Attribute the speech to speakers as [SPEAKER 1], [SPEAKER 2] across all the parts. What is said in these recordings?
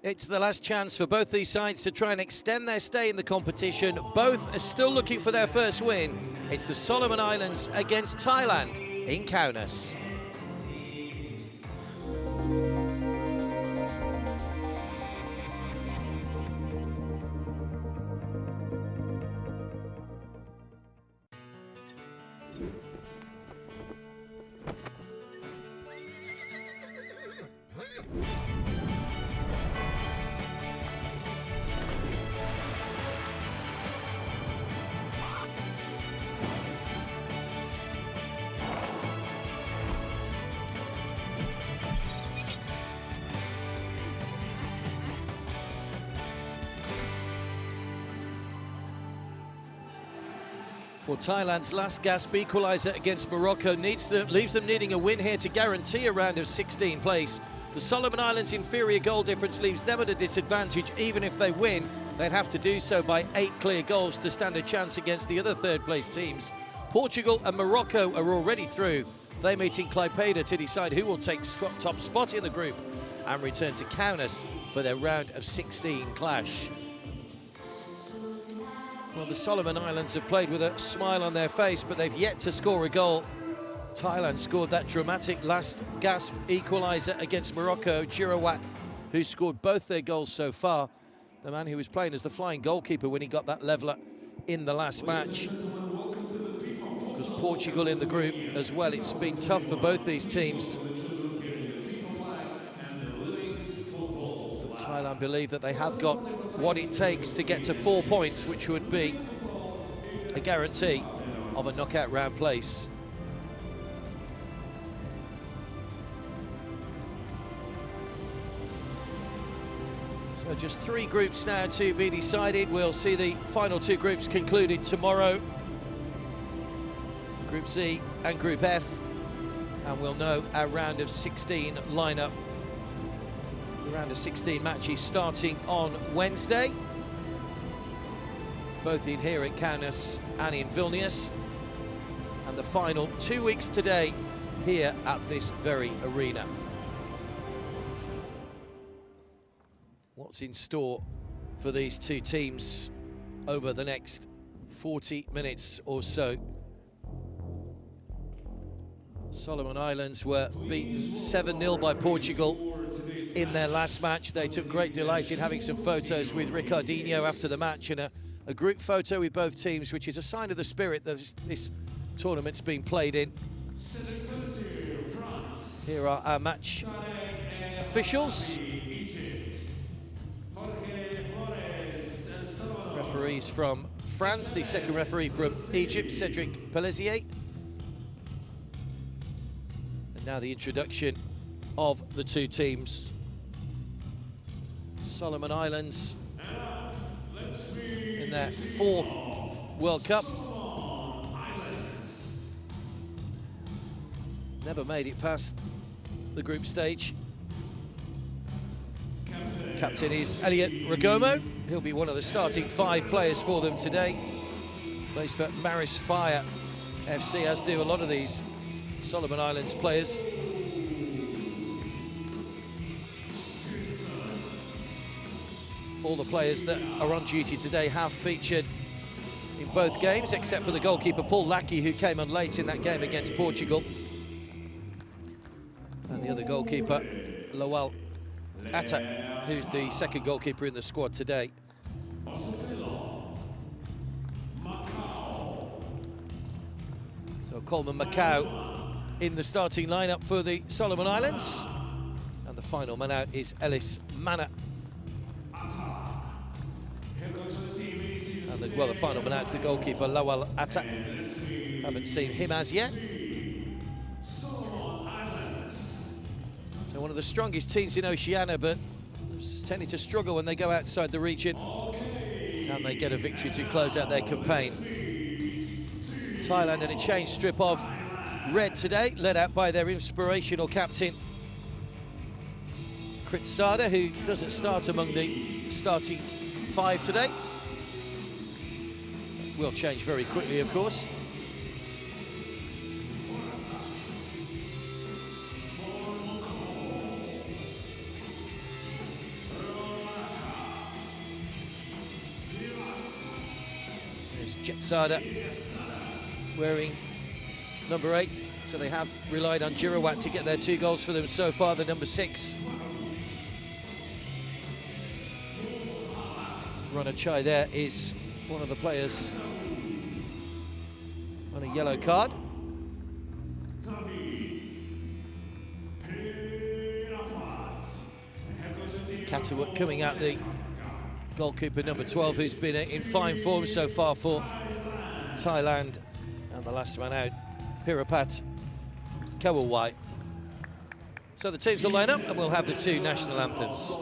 [SPEAKER 1] It's the last chance for both these sides to try and extend their stay in the competition. Both are still looking for their first win. It's the Solomon Islands against Thailand in Kaunas. Well, Thailand's last gasp equaliser against Morocco leaves them needing a win here to guarantee a round of 16 place. The Solomon Islands' inferior goal difference leaves them at a disadvantage. Even if they win, they'd have to do so by 8 clear goals to stand a chance against the other third-place teams. Portugal and Morocco are already through. They meet in Klaipeda to decide who will take top spot in the group and return to Kaunas for their round of 16 clash. Well, the Solomon Islands have played with a smile on their face, but they've yet to score a goal. Thailand scored that dramatic last gasp equaliser against Morocco. Jirawat, who scored both their goals so far, the man who was playing as the flying goalkeeper when he got that leveller in the last match. Because Portugal in the group as well. It's been tough for both these teams. Thailand believe that they have got what it takes to get to 4 points, which would be a guarantee of a knockout round place. So just 3 groups now to be decided. We'll see the final 2 groups concluded tomorrow. Group C and Group F, and we'll know our round of 16 lineup. The round of 16 matches starting on Wednesday, both in here at Kaunas and in Vilnius, and the final 2 weeks today here at this very arena. What's in store for these two teams over the next 40 minutes or so? Solomon Islands were beaten 7-0 by Portugal in their last match. They took great delight in having some photos with Ricardinho after the match, and a group photo with both teams, which is a sign of the spirit that this tournament's been played in. Here are our match officials. Referees from France, the second referee from Egypt, Cedric Pelezier. And now the introduction of the two teams. Solomon Islands in their 4th World Cup. Never made it past the group stage. Captain is Elliot Ragomo. He'll be one of the starting 5 players for them today. Plays for Maris Fire FC, as do a lot of these Solomon Islands players. All the players that are on duty today have featured in both games, except for the goalkeeper Paul Lackey, who came on late in that game against Portugal. And the other goalkeeper, Lawal Atta, who's the second goalkeeper in the squad today. So Coleman Macau in the starting lineup for the Solomon Islands. And the final man out is Ellis Mana. And the final man out is the goalkeeper, Lawal Atta. Haven't seen him as yet. So one of the strongest teams in Oceania, but tending to struggle when they go outside the region. Can they get a victory to close out their campaign? Thailand in a change strip of red today, led out by their inspirational captain, Kritsada, who doesn't start among the starting 5 today. Will change very quickly, of course. Jetsada wearing number 8. So they have relied on Girawat to get their 2 goals for them so far, the number 6. Ronachai there is one of the players on a yellow card. Katawut coming out, the goalkeeper number 12, who's been in fine form so far for Thailand. And the last man out, Pirapat Kawawai. So the teams will line up and we'll have the 2 national anthems.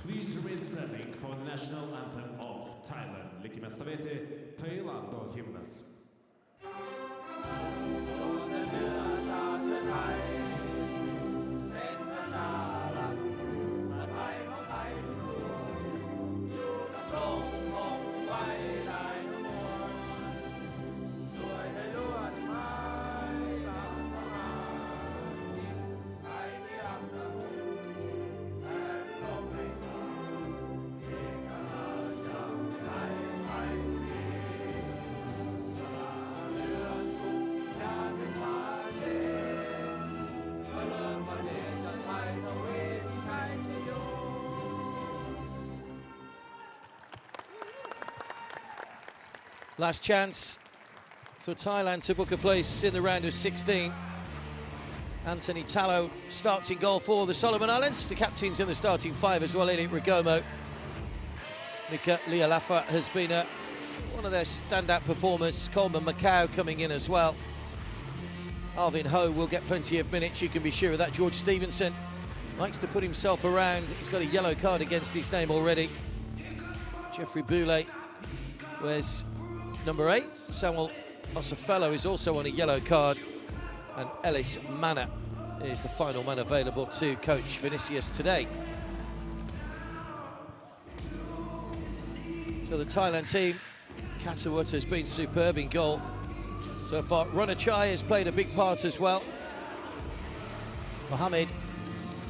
[SPEAKER 2] Please remain standing for the national anthem of Thailand. Likimästavete Thailand och hymnas.
[SPEAKER 1] Last chance for Thailand to book a place in the round of 16. Anthony Tallow starts in goal for the Solomon Islands. The captain's in the starting 5 as well, Elliot Rigomo. Mika Lialafa has been one of their standout performers. Coleman Macau coming in as well. Arvin Ho will get plenty of minutes, you can be sure of that. George Stevenson likes to put himself around. He's got a yellow card against his name already. Jeffrey Boulay wears number 8. Samuel Osafello is also on a yellow card. And Ellis Manna is the final man available to coach Vinicius today. So the Thailand team, Katawut has been superb in goal so far. Ronachai has played a big part as well. Mohammed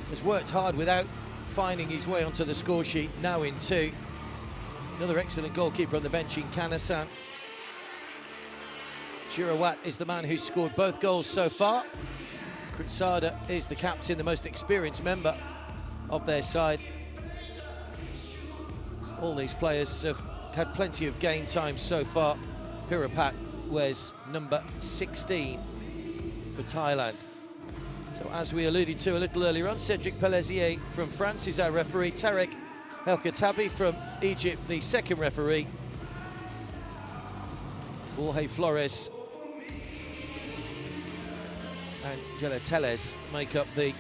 [SPEAKER 1] has worked hard without finding his way onto the score sheet, now in 2. Another excellent goalkeeper on the bench in Kanasan. Girawat is the man who's scored both goals so far. Kritsada is the captain, the most experienced member of their side. All these players have had plenty of game time so far. Pirapat wears number 16 for Thailand. So as we alluded to a little earlier on, Cedric Pelezier from France is our referee. Tarek El-Khattabi from Egypt, the second referee. Jorge Flores and Jella Teles make up the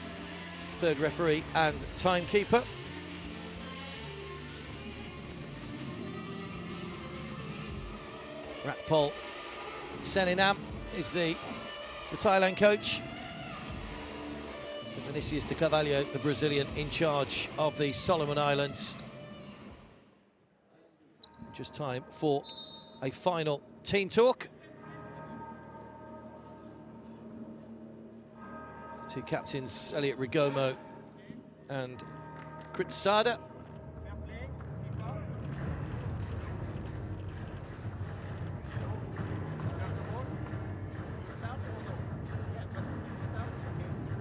[SPEAKER 1] third referee and timekeeper. Ratpol Seninam is the Thailand coach. So Vinicius de Carvalho, the Brazilian, in charge of the Solomon Islands. Just time for a final team talk Two captains, Elliot Rigomo and Kritsada.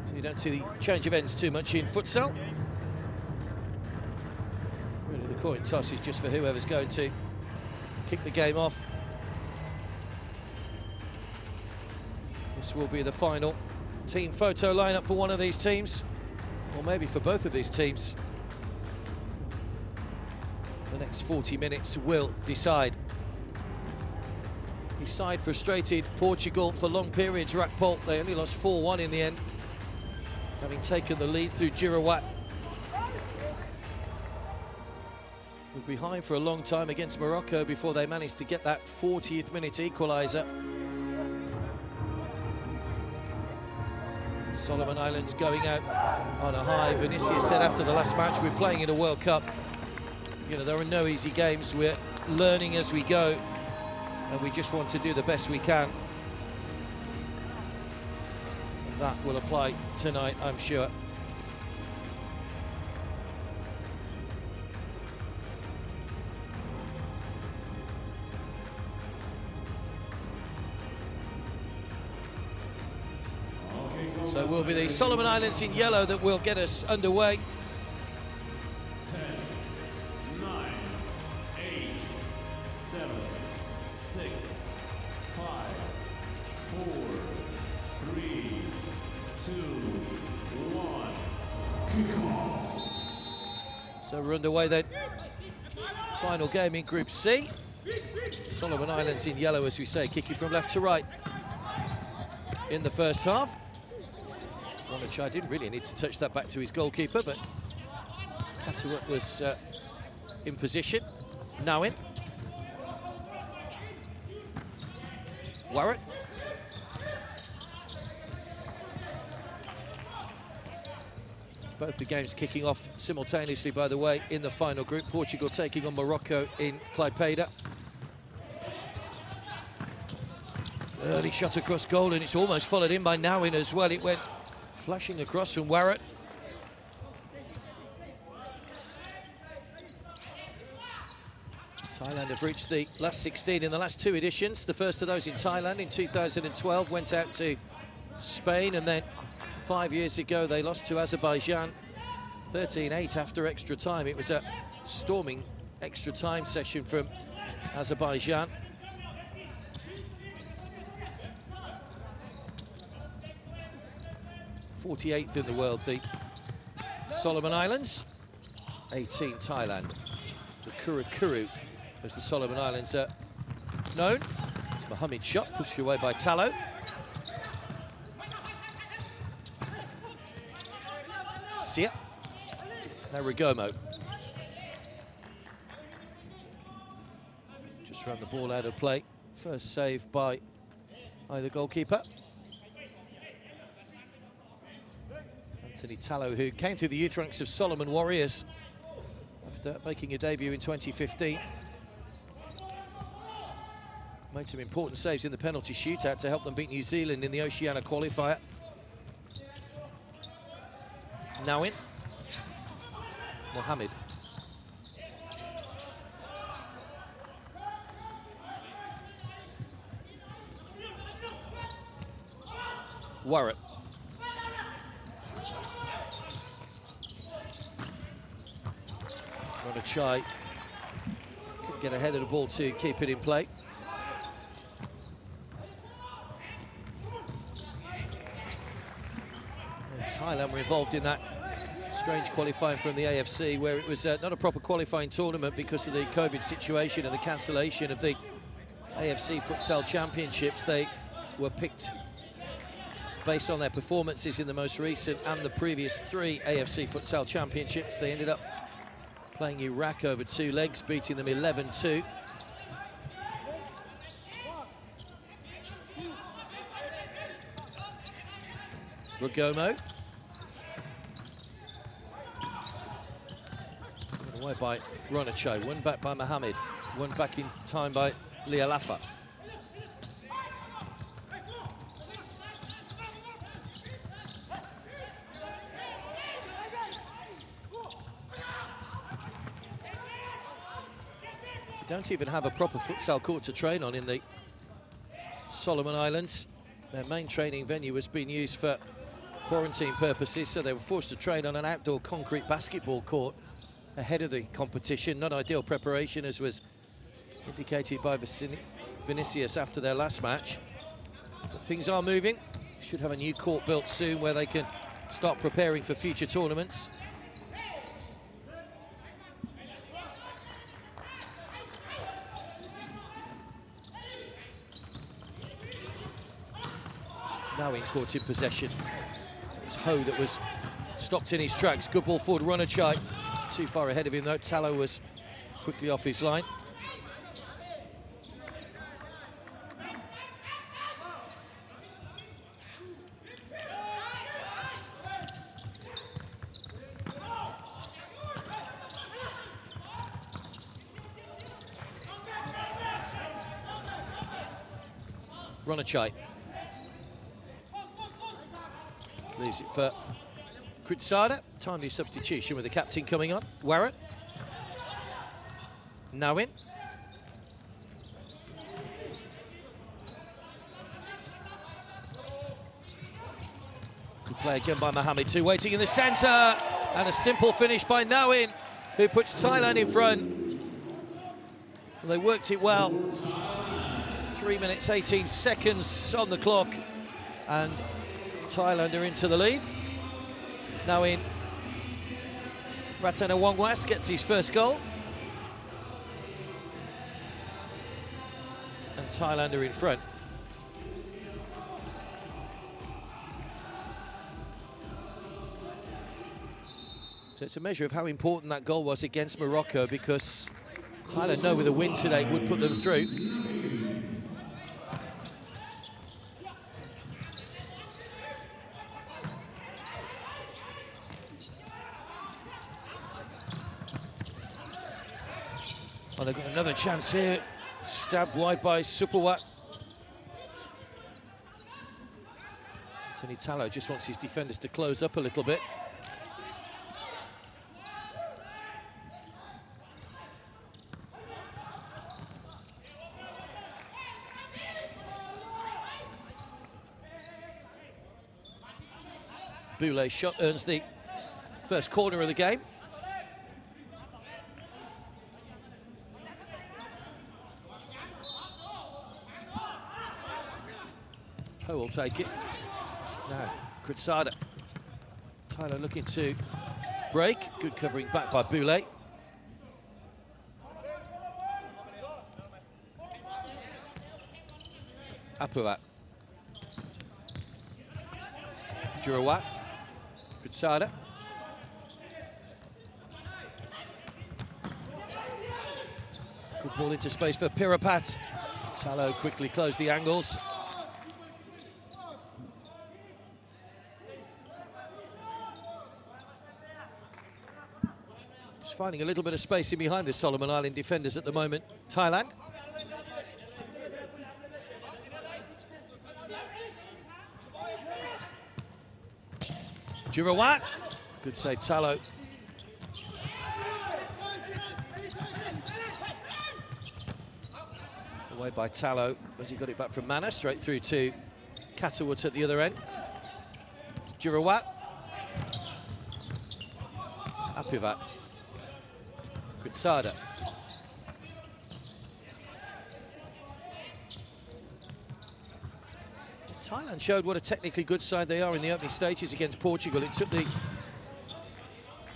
[SPEAKER 1] So you don't see the change of ends too much in futsal. Really, the coin toss is just for whoever's going to kick the game off. This will be the final team photo lineup for one of these teams, or maybe for both of these teams. The next 40 minutes will decide. His side frustrated Portugal for long periods. Rakpol, they only lost 4-1 in the end, having taken the lead through Girawat. Were behind for a long time against Morocco before they managed to get that 40th minute equaliser. Solomon Islands going out on a high. Vinicius said after the last match, we're playing in a World Cup. You know, there are no easy games. We're learning as we go, and we just want to do the best we can. And that will apply tonight, I'm sure. So it will be the Solomon Islands in yellow that will get us underway.
[SPEAKER 2] 10, 9, 8, 7, 6, 5, 4, 3, 2, 1. Kick off.
[SPEAKER 1] So we're underway then. Final game in Group C. Solomon Islands in yellow, as we say, kicking from left to right in the first half. Ronachai didn't really need to touch that back to his goalkeeper, but Katawut was in position. Now in. Warrett. Both the games kicking off simultaneously, by the way, in the final group. Portugal taking on Morocco in Klaipeda. Early shot across goal, and it's almost followed in by Nawin as well. It went flashing across from Warrett. Thailand have reached the last 16 in the last two editions. The first of those in Thailand in 2012, went out to Spain, and then 5 years ago they lost to Azerbaijan 13-8 after extra time. It was a storming extra time session from Azerbaijan. '48th in the world, the Solomon Islands. 18 Thailand. The Kuru, as the Solomon Islands are known. It's Mohammed shot, pushed away by Tallow. Sia. Now Rigomo. Just run the ball out of play. First save by either goalkeeper. Anthony Tallow, who came through the youth ranks of Solomon Warriors after making a debut in 2015. Made some important saves in the penalty shootout to help them beat New Zealand in the Oceania qualifier. Now in. Mohammed. Warrett. Ronachai couldn't get ahead of the ball to keep it in play. And Thailand were involved in that strange qualifying from the AFC, where it was not a proper qualifying tournament because of the COVID situation and the cancellation of the AFC Futsal Championships. They were picked based on their performances in the most recent and the previous 3 AFC Futsal Championships. They ended up playing Iraq over 2 legs, beating them 11-2. Rigomo. Away by Ronachai, one back by Mohammed, one back in time by Lialafa. don't even have a proper futsal court to train on in the Solomon Islands. Their main training venue has been used for quarantine purposes, so they were forced to train on an outdoor concrete basketball court ahead of the competition. Not ideal preparation, as was indicated by Vinicius after their last match. But things are moving. Should have a new court built soon where they can start preparing for future tournaments. Now in court in possession. It's Ho that was stopped in his tracks. Good ball forward, Runachai. Too far ahead of him though. Tallow was quickly off his line. Runachai. Leaves it for Kritsada. Timely substitution with the captain coming on. Warren. Now in. Good play again by Mohammed. Two waiting in the centre. And a simple finish by Nawin, who puts Thailand in front. Well, they worked it well. 3 minutes, 18 seconds on the clock. And Thailand are into the lead. Now in, Ratana Wongwas gets his first goal. And Thailand are in front. So it's a measure of how important that goal was against Morocco, because Thailand know with a win today would put them through. Oh, they've got another chance here. Stabbed wide by Supawat. Anthony Tallow just wants his defenders to close up a little bit. Boulet's shot earns the first corner of the game. Ho will take it. Now, Kritsada. Tyler looking to break. Good covering back by Boulet. Apuat. Jurawat. Kritsada. Good ball into space for Pirapat. Salo quickly closed the angles. Just finding a little bit of space in behind the Solomon Island defenders at the moment. Thailand. Jurawat. Good save, Tallow. Away by Tallow as he got it back from Mana, straight through to Catterwood at the other end. Jurawat. Apivat. Kritsada. Thailand showed what a technically good side they are in the opening stages against Portugal. It took the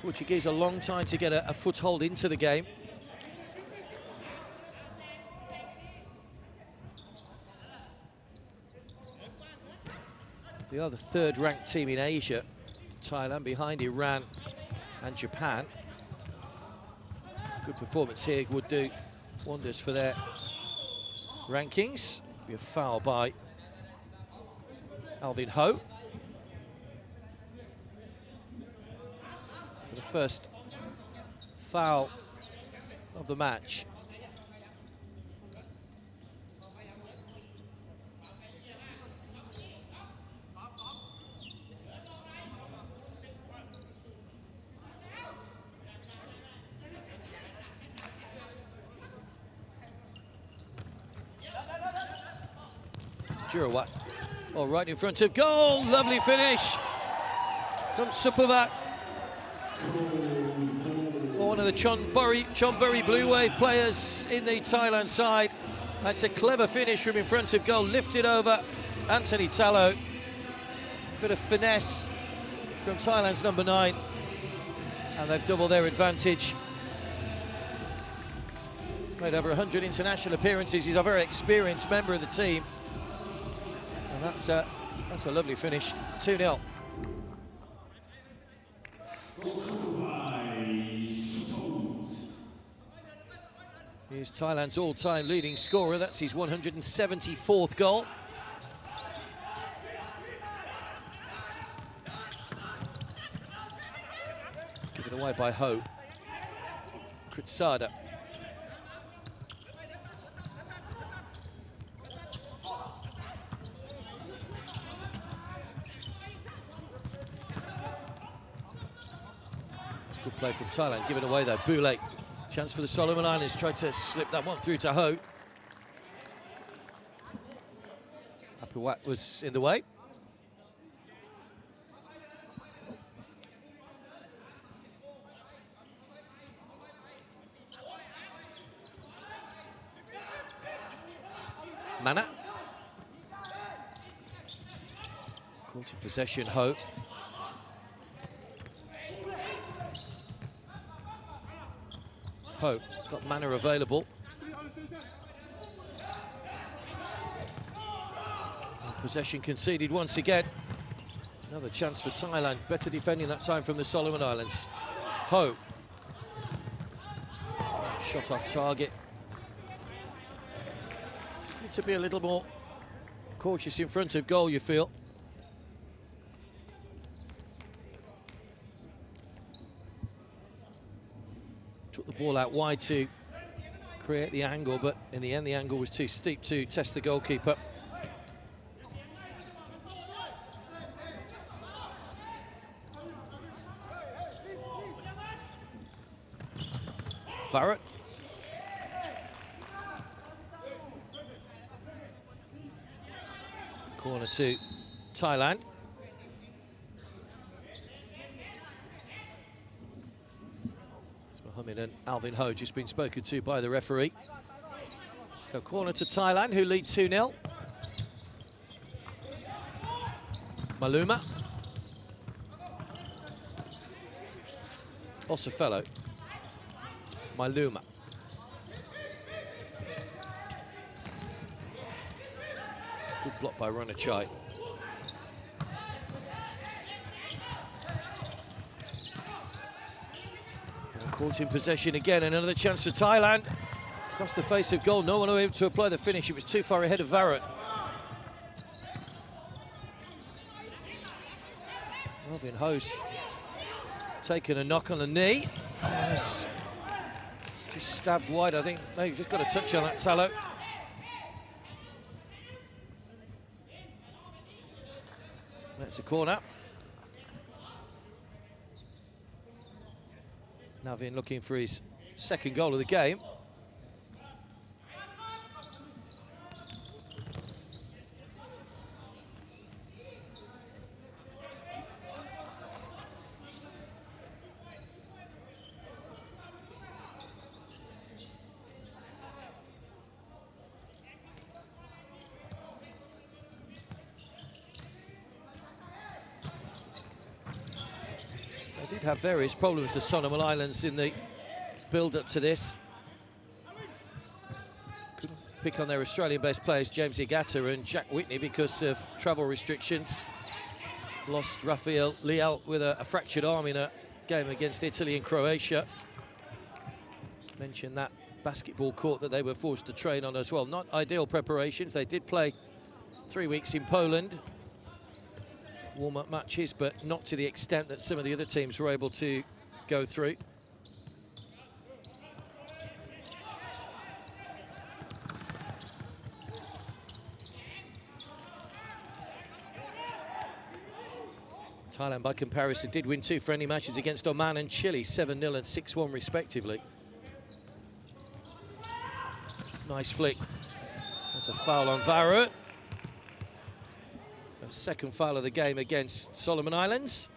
[SPEAKER 1] Portuguese a long time to get a foothold into the game. They are the third-ranked team in Asia. Thailand behind Iran and Japan. Good performance here would do wonders for their rankings. Be a foul by Alvin Ho. For the first foul of the match. Jurawat. Oh, right in front of goal. Lovely finish from Supavat. One of the Chonburi Blue Wave players in the Thailand side. That's a clever finish from in front of goal. Lifted over Anthony Tallow. Bit of finesse from Thailand's number 9. And they've doubled their advantage. He's made over 100 international appearances. He's a very experienced member of the team. And that's a lovely finish. 2-0. Here's Thailand's all-time leading scorer. That's his 174th goal. Given away by Ho. Kritsada. It's good play from Thailand. Given away though. Boulay. Chance for the Solomon Islands, tried to slip that one through to Ho. Apuat was in the way. Mana. Caught in possession, Ho. Ho got Mana available. And possession conceded once again. Another chance for Thailand. Better defending that time from the Solomon Islands. Ho. Shot off target. Just need to be a little more cautious in front of goal, you feel. Took the ball out wide to create the angle, but in the end the angle was too steep to test the goalkeeper. Varret. Corner to Thailand. Mohammed and Alvin Ho just been spoken to by the referee. So corner to Thailand, who lead 2-0. Maluma. Osafello. Maluma. Good block by Ranachai. Caught in possession again, and another chance for Thailand. Across the face of goal, no one able to apply the finish. It was too far ahead of Varret. Alvin Ho's taken a knock on the knee. Just stabbed wide, I think. No, you've just got a touch on that, Tallow. That's a corner. Navin looking for his second goal of the game. They did have various problems, the Solomon Islands, in the build-up to this. Couldn't pick on their Australian-based players, James Igata and Jack Whitney, because of travel restrictions. Lost Rafael Leal with a fractured arm in a game against Italy and Croatia. Mentioned that basketball court that they were forced to train on as well. Not ideal preparations. They did play 3 weeks in Poland. Warm-up matches, but not to the extent that some of the other teams were able to go through. Thailand, by comparison, did win 2 friendly matches against Oman and Chile, 7-0 and 6-1 respectively. Nice flick. That's a foul on Varret. Second foul of the game against Solomon Islands.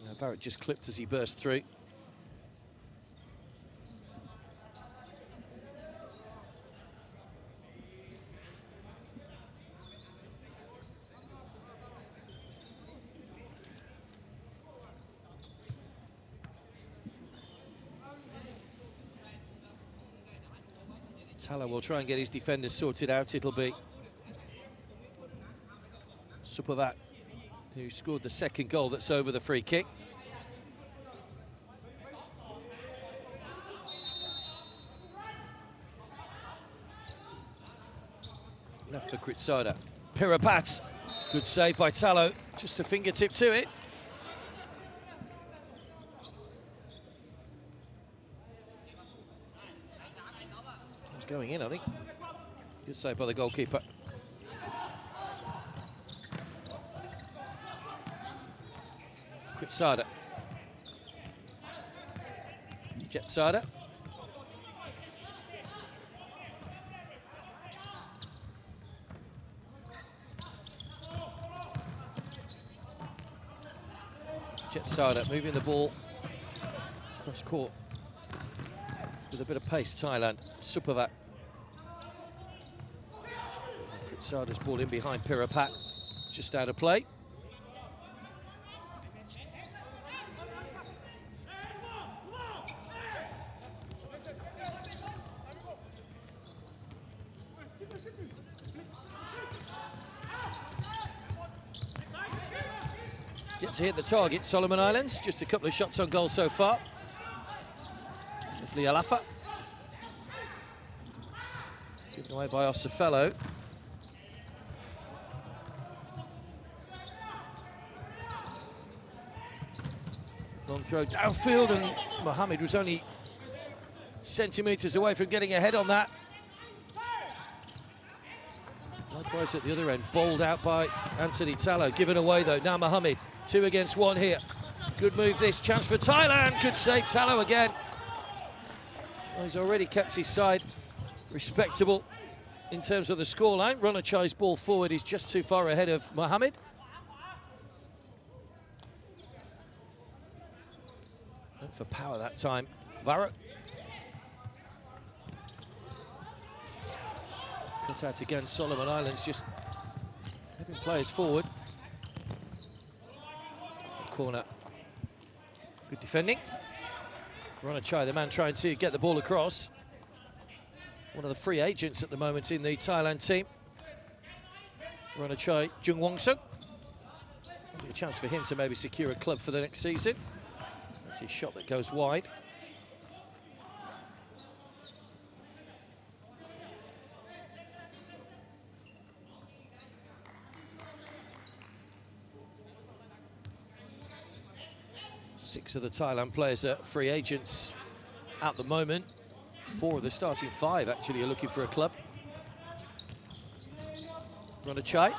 [SPEAKER 1] Now Barrett just clipped as he burst through. Tala will try and get his defenders sorted out. It'll be Supavat who scored the second goal that's over the free kick. Left for Kritsada. Pirapat. Good save by Talo. Just a fingertip to it. Going in, I think. Good save by the goalkeeper. Kritsada. Jetsada. Jetsada moving the ball cross court. With a bit of pace, Thailand. Supavat. Kritsada's ball in behind Pirapat. Just out of play. Gets to hit the target, Solomon Islands. Just a couple of shots on goal so far. Lialafa. Given away by Osafello. Long throw downfield, and Mohammed was only centimetres away from getting ahead on that. Likewise at the other end, bowled out by Anthony Talo. Given away though, now Mohammed. 2 against 1 here. Good move this, chance for Thailand. Good save, Talo again. Well, he's already kept his side respectable in terms of the scoreline. Ronachai's ball forward is just too far ahead of Mohammed. Went for power that time. Varro. Cut out again, Solomon Islands just having players forward. Corner. Good defending. Ronachai, the man trying to get the ball across. One of the free agents at the moment in the Thailand team. Ronachai Jung Wong Suk. A chance for him to maybe secure a club for the next season. That's his shot that goes wide. Six of the Thailand players are free agents at the moment. 4 of the starting 5 actually are looking for a club. Ronachai.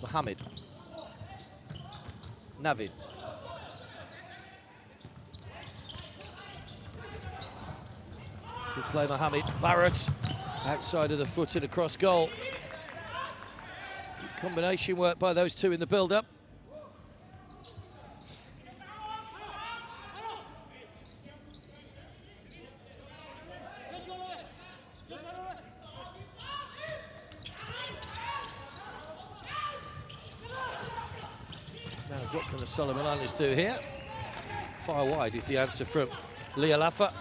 [SPEAKER 1] Mohammed. Navid. Good play, Mohammed. Barrett outside of the foot and across goal. Good combination work by those two in the build-up. Now, what can the Solomon Islands do here? Far wide is the answer from Lialafa.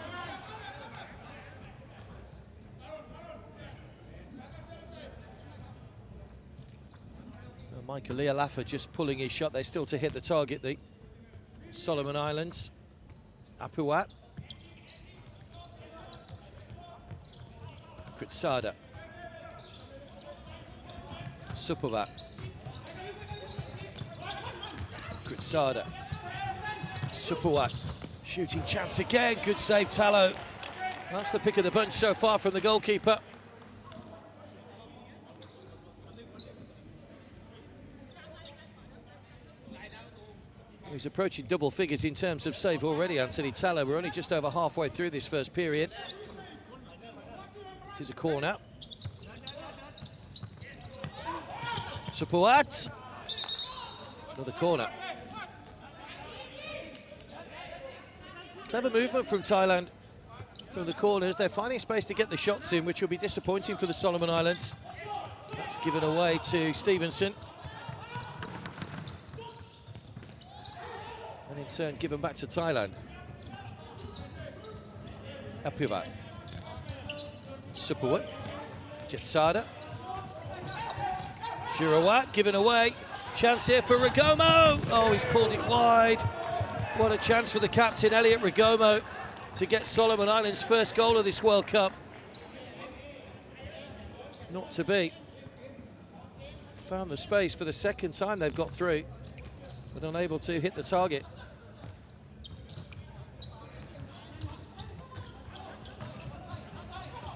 [SPEAKER 1] Michael Lialafa just pulling his shot. They're still to hit the target, the Solomon Islands. Apuat. Kritsada. Supavat. Kritsada. Supawat. Shooting chance again. Good save, Talo. That's the pick of the bunch so far from the goalkeeper. He's approaching double figures in terms of save already, Anthony Talo. We're only just over halfway through this first period. It is a corner. Support. Another corner. Clever movement from Thailand from the corners. They're finding space to get the shots in, which will be disappointing for the Solomon Islands. That's given away to Stevenson. And in turn given back to Thailand. Apivat. Support. Jetsada. Girawat given away. Chance here for Rigomo. Oh, he's pulled it wide. What a chance for the captain, Elliot Rigomo, to get Solomon Islands' first goal of this World Cup. Not to be. Found the space for the second time they've got through, but unable to hit the target.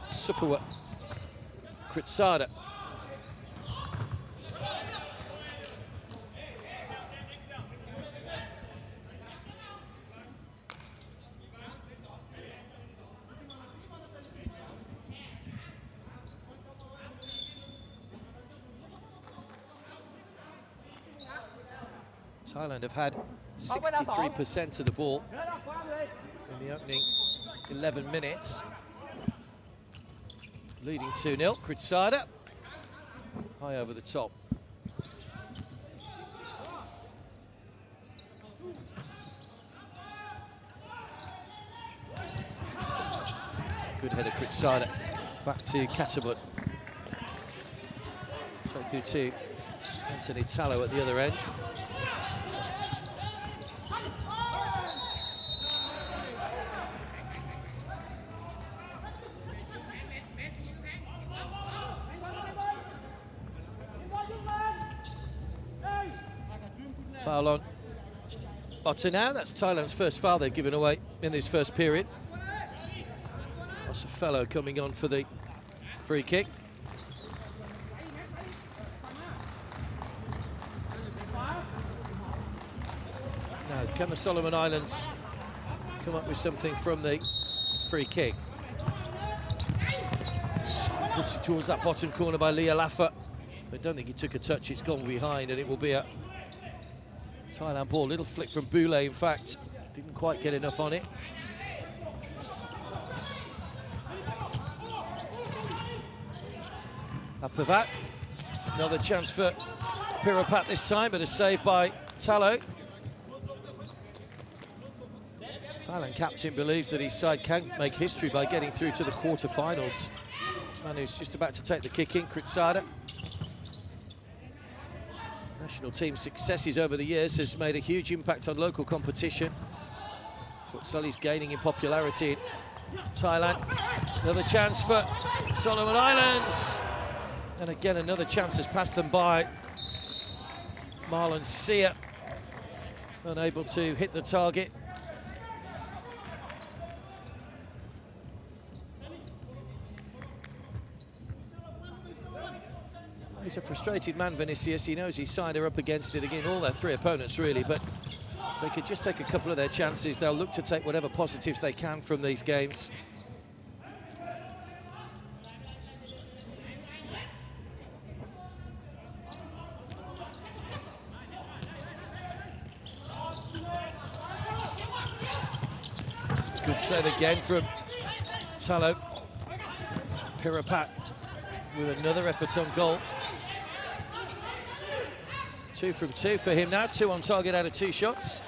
[SPEAKER 1] Supua. Kritsada. Thailand have had 63% of the ball in the opening 11 minutes. Leading 2-0, Kritsada, high over the top. Good header, Kritsada. Back to Katabut. Straight through to Anthony Tallow at the other end. Foul on Otter now. That's Thailand's first foul they've given away in this first period. That's a fellow coming on for the free kick. Now, can the Solomon Islands come up with something from the free kick? Footed towards that bottom corner by Leah Laffer. I don't think he took a touch. It's gone behind, and it will be a Thailand ball. Little flick from Boule, in fact. Didn't quite get enough on it. Apivat. Another chance for Pirapat this time, but a save by Tallow. Thailand captain believes that his side can make history by getting through to the quarter-finals. Man who's just about to take the kick in, Kritsada. National team successes over the years has made a huge impact on local competition. Futsal is gaining in popularity in Thailand. Another chance for Solomon Islands. And again, another chance has passed them by. Marlon Sear, unable to hit the target. He's a frustrated man, Vinicius. He knows his side are up against it again, all their three opponents really, but if they could just take a couple of their chances, they'll look to take whatever positives they can from these games. Good save again from Tallow. Pirapat with another effort on goal. 2 from 2 for him now, 2 on target out of 2 shots.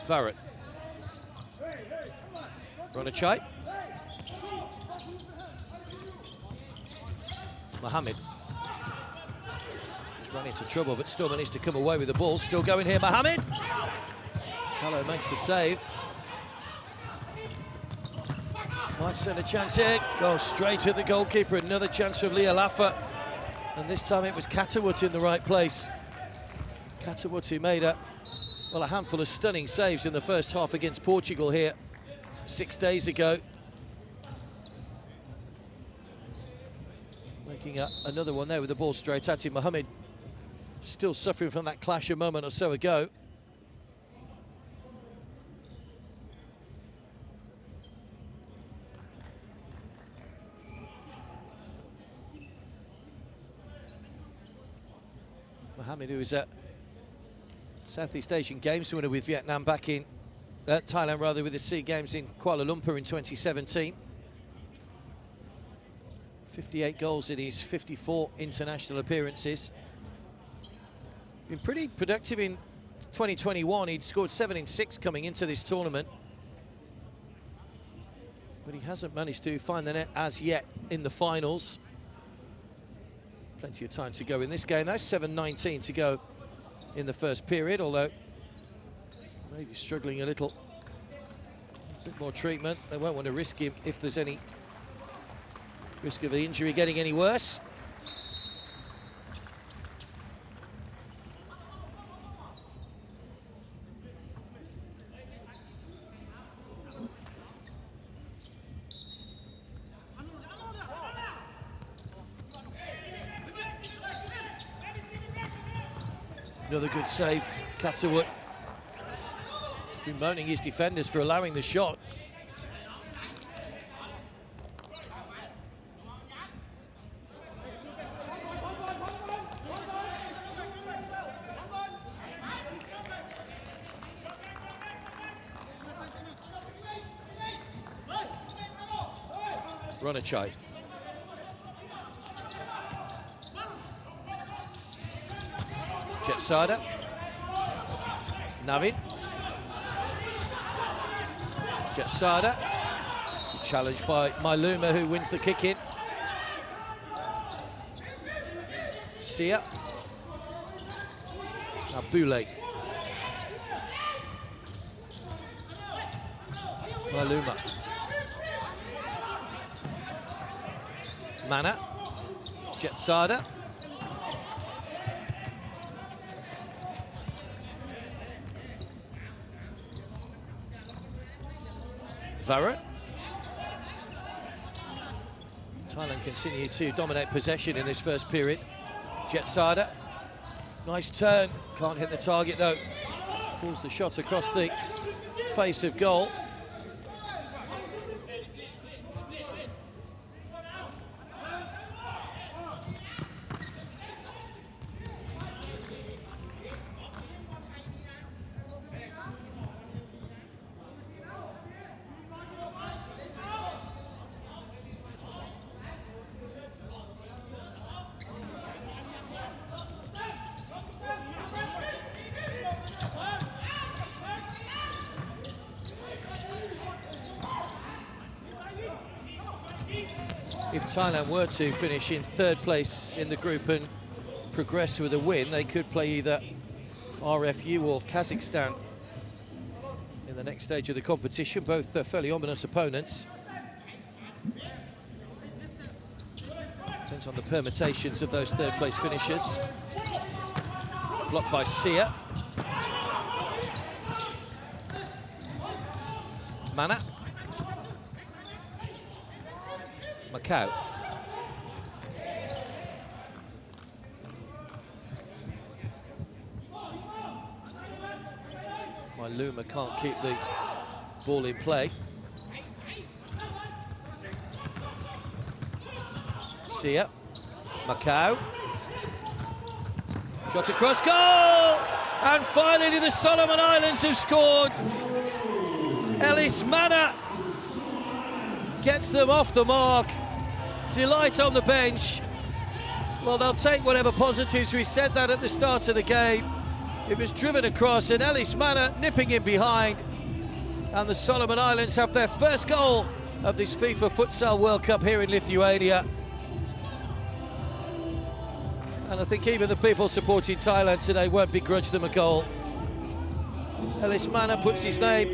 [SPEAKER 1] Farrett. Ronachai. Mohammed. He's run into trouble, but still managed to come away with the ball. Still going here, Mohammed. Tallow makes the save. Might send a chance here. Goes straight at the goalkeeper. Another chance from Leah Laffer. And this time it was Katawut in the right place. Katawut who made a Well, a handful of stunning saves in the first half against Portugal here 6 days ago. Making another one there with the ball straight at him. Mohamed still suffering from that clash a moment or so ago. Mohamed, who is a Southeast Asian Games winner with Vietnam back in Thailand, rather, with the SEA Games in Kuala Lumpur in 2017. 58 goals in his 54 international appearances. Been pretty productive in 2021. He'd scored 7 in 6 coming into this tournament. But he hasn't managed to find the net as yet in the finals. Plenty of time to go in this game though. 7:19 to go in the first period, although maybe struggling a little. A bit more treatment. They won't want to risk him if there's any risk of the injury getting any worse. Another good save, Catterwood. Bemoaning his defenders for allowing the shot. Ronachai. Jetsada. Navin. Jetsada. Challenged by Mailuma, who wins the kick in. Sia. Abule. Mailuma. Mana. Jetsada. Varro. Thailand continue to dominate possession in this first period. Jetsada. Nice turn. Can't hit the target though. Pulls the shot across the face of goal. If Thailand were to finish in third place in the group and progress with a win, they could play either RFU or Kazakhstan in the next stage of the competition. Both fairly ominous opponents. Depends on the permutations of those third place finishers. Blocked by Sia. Mana. Macau. Mailuma can't keep the ball in play. Sia. Macau. Shot across goal! And finally the Solomon Islands have scored. Ellis Mana gets them off the mark. Delight on the bench. Well, they'll take whatever positives. We said that at the start of the game. It was driven across and Ellis Mana nipping in behind. And the Solomon Islands have their first goal of this FIFA Futsal World Cup here in Lithuania. And I think even the people supporting Thailand today won't begrudge them a goal. Ellis Mana puts his name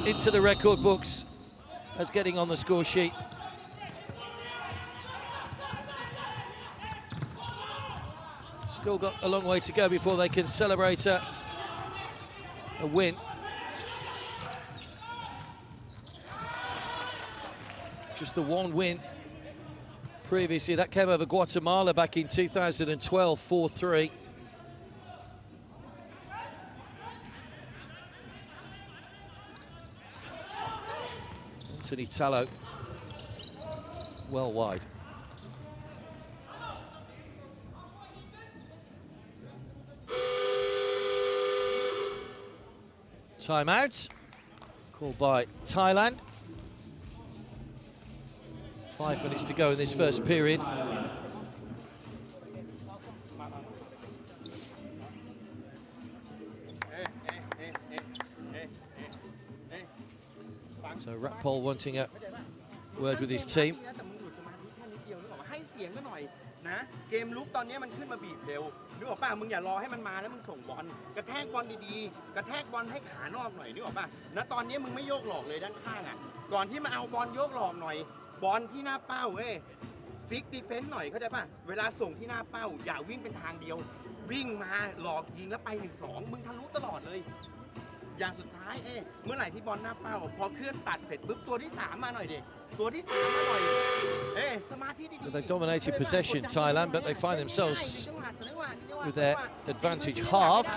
[SPEAKER 1] into the record books as getting on the score sheet. Still got a long way to go before they can celebrate a win. Just the one win previously. That came over Guatemala back in 2012, 4-3. Anthony Tallow, well wide. Timeout called by Thailand. 5 minutes to go in this first period. So Ratpol wanting a word with his team.
[SPEAKER 3] นะเกมลุกตอนนี้มันขึ้นมาบีบเร็วนึกออกป่ะมึงอย่ารอให้มันมาแล้วมึงส่งบอลกระแทกบอลดีๆกระแทกบอลให้ขานอกหน่อยนึกออกป่ะนะตอนนี้มึงไม่โยกหลอกเลยด้านข้างอ่ะก่อนที่มาเอาบอลโยกหลอกหน่อยบอลที่หน้าเป้าฟิกดีเฟนส์หน่อยเข้าใจป่ะเวลาส่งที่หน้าเป้าอย่าวิ่งเป็นทางเดียววิ่งมาหลอกยิงแล้วไป 1-2 มึงทะลุตลอดเลยอย่างสุดท้ายเมื่อไหร่ที่บอลหน้าเป้าพอเคลื่อนตัดเสร็จปุ๊บตัวที่3มาหน่อยดิตัวที่3มาหน่อยสมาธิดีๆ
[SPEAKER 1] They've dominated possession, Thailand, but they find themselves with their advantage halved.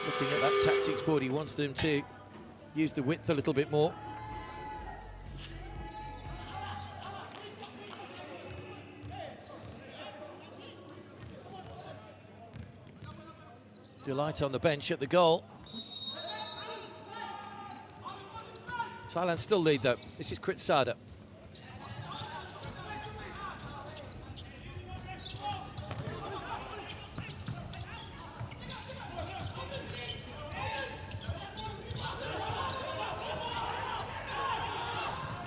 [SPEAKER 1] Looking at that tactics board, he wants them to use the width a little bit more. Delight on the bench at the goal. Thailand still lead though. This is Kritsada.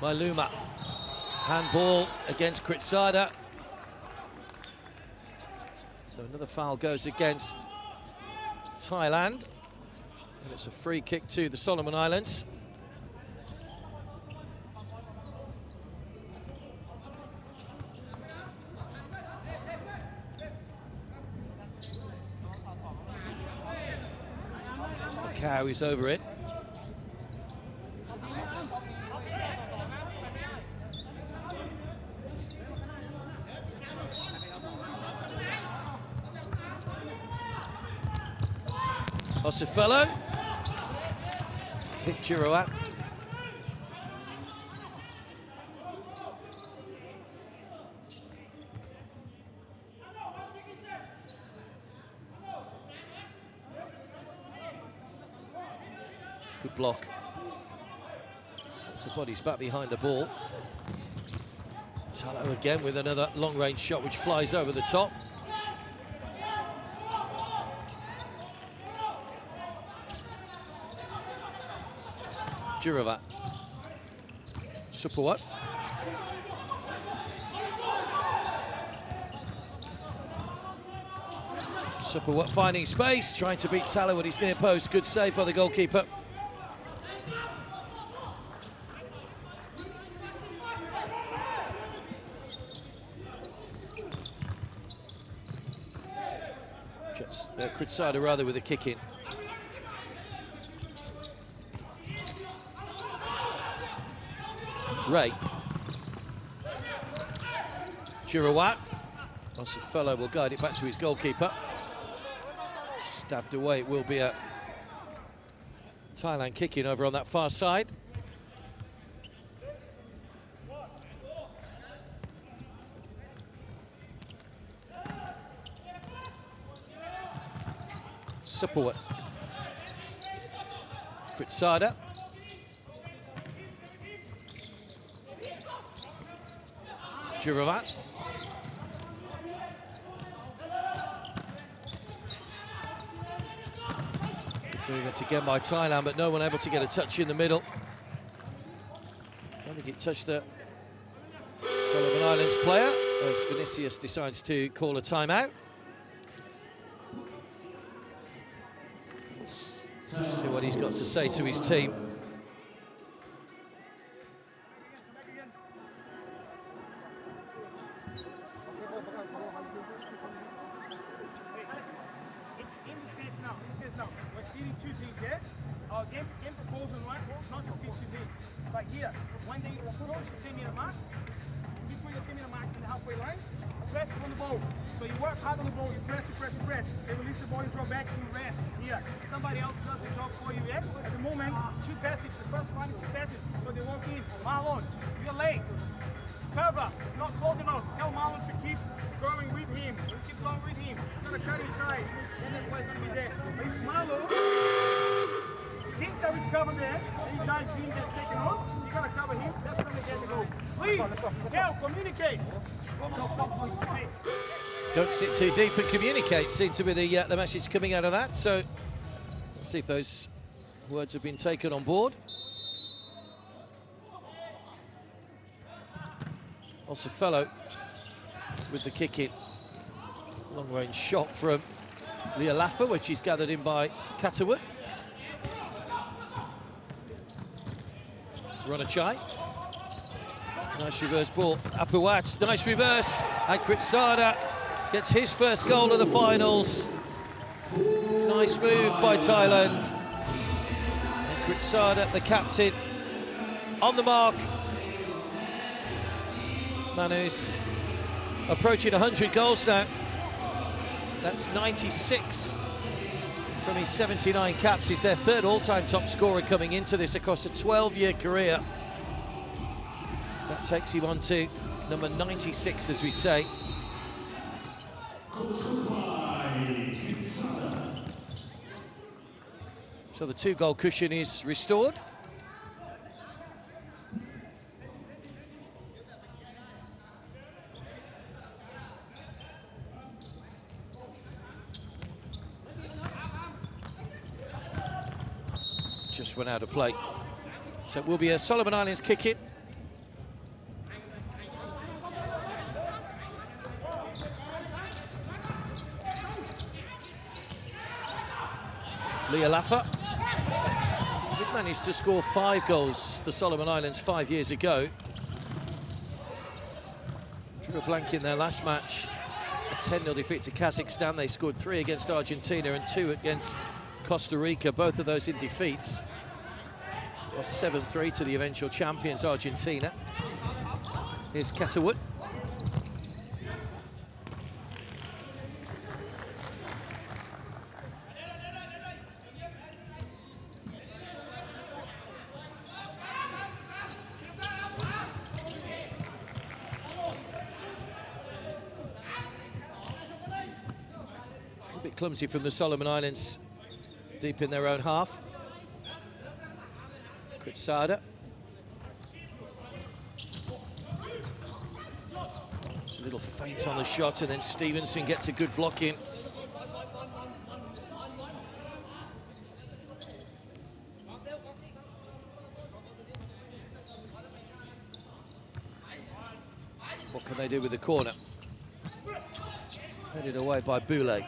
[SPEAKER 1] Mailuma. Handball against Kritsada. So another foul goes against Thailand. And it's a free kick to the Solomon Islands. Cow is over it. Osifello. Hit Giroud. Good block. So body's back behind the ball. Tallow again with another long-range shot which flies over the top. Giroud. Supawat. Supawat finding space, trying to beat Tallow at his near post. Good save by the goalkeeper. Kritsada rather with a kick in. Ray. Giroud. Osifello will guide it back to his goalkeeper. Stabbed away, it will be a Thailand kick in over on that far side. Support. Kritsada. Giroud. Doing it again by Thailand, but no one able to get a touch in the middle. Don't think it touched the Solomon Islands player as Vinicius decides to call a timeout. Let's see what he's got to say to his team.
[SPEAKER 4] shooting, okay? Game proposal, right? Not to see shooting. It's like here, when they approach the 10-meter mark, between the 10-meter mark and the halfway line, press on the ball. So you work hard on the ball, you press, you press, you press. They release the ball, you draw back, you rest. Here, somebody else does the job for you, yeah? At the moment, it's 2 passes. The first line is 2 passes. So they walk in, Marlon, you're late. Cover, it's not close enough. Tell Marlon to keep going with him. You keep going with him. He's gonna cut inside. And then boy's gonna be there. But if Marlon thinks there is cover there, and you guys see him get taken off, you're gonna cover him, that's gonna get the goal. Please, tell, communicate.
[SPEAKER 1] Don't sit too deep and communicate, seemed to be the message coming out of that. So let's see if those words have been taken on board. Also fellow with the kick in. Long range shot from Lialafa, which is gathered in by Katawut. Ronachai. Nice reverse ball. Apuat, nice reverse. And Kritsada gets his first goal of the finals. Nice move by Thailand. And Kritsada, the captain, on the mark. Manu's approaching 100 goals now. That's 96 from his 79 caps. He's their 3rd all-time top scorer coming into this across a 12-year career. That takes him on to number 96, as we say. So the 2-goal cushion is restored. Just went out of play. So it will be a Solomon Islands kick in. Lialafa did manage to score 5 goals, the Solomon Islands, 5 years ago. Drew a blank in their last match. A 10-0 defeat to Kazakhstan. They scored 3 against Argentina and 2 against Costa Rica, both of those in defeats. Lost 7-3 to the eventual champions, Argentina. Here's Katawut. A bit clumsy from the Solomon Islands, deep in their own half. Kritsada. It's a little feint on the shot, and then Stevenson gets a good block in. What can they do with the corner? Headed away by Boulay.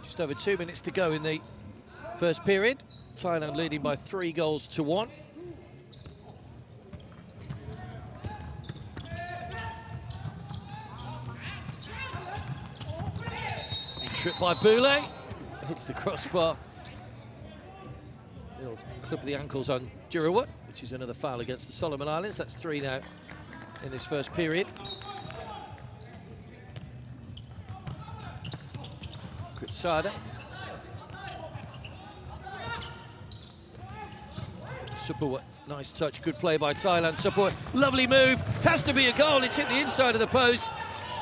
[SPEAKER 1] Just over 2 minutes to go in the first period. Thailand leading by 3 goals to 1. Tripped by Boulay. Hits the crossbar. Little clip of the ankles on Jurawat, which is another foul against the Solomon Islands. That's 3 now in this first period. Kritsada. Supawat, nice touch, good play by Thailand. Supawat, lovely move, has to be a goal. It's hit the inside of the post.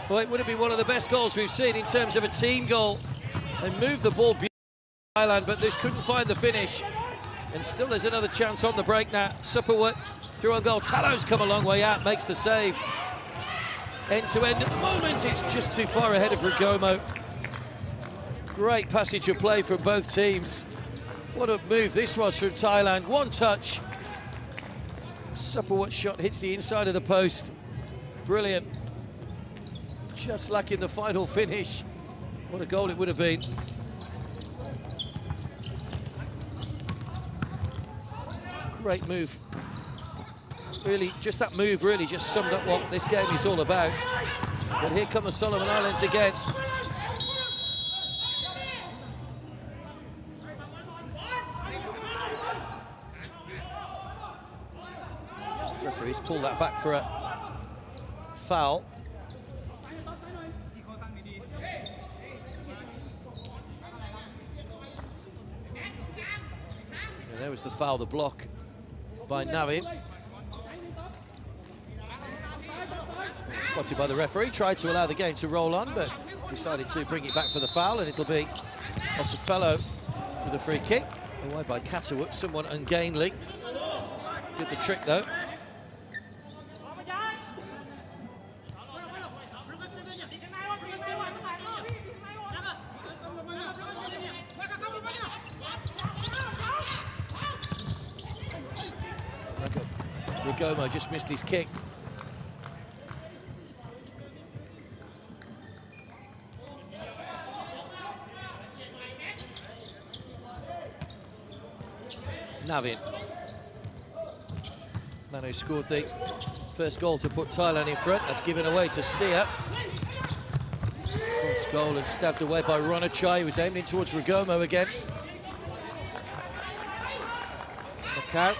[SPEAKER 1] Well, it would have been one of the best goals we've seen in terms of a team goal. They moved the ball beautifully, Thailand, but just couldn't find the finish. And still there's another chance on the break now. Supawat through on goal. Talo's come a long way out, makes the save. End to end. At the moment, it's just too far ahead of Rigomo. Great passage of play from both teams. What a move this was from Thailand. One touch. Supawat's shot hits the inside of the post. Brilliant. Just lacking the final finish. What a goal it would have been. Great move. Really, just that move really just summed up what this game is all about. But here come the Solomon Islands again. Referees pull that back for a foul. And there was the foul, the block by Navin. Spotted by the referee, tried to allow the game to roll on, but decided to bring it back for the foul, and it'll be Osafelo with a free kick. Away by Catterwood, somewhat ungainly. Did the trick though. Rigomo just missed his kick. Navin. Man who scored the first goal to put Thailand in front. That's given away to Sia. First goal and stabbed away by Ronachai, who was aiming towards Rigomo again. Macau.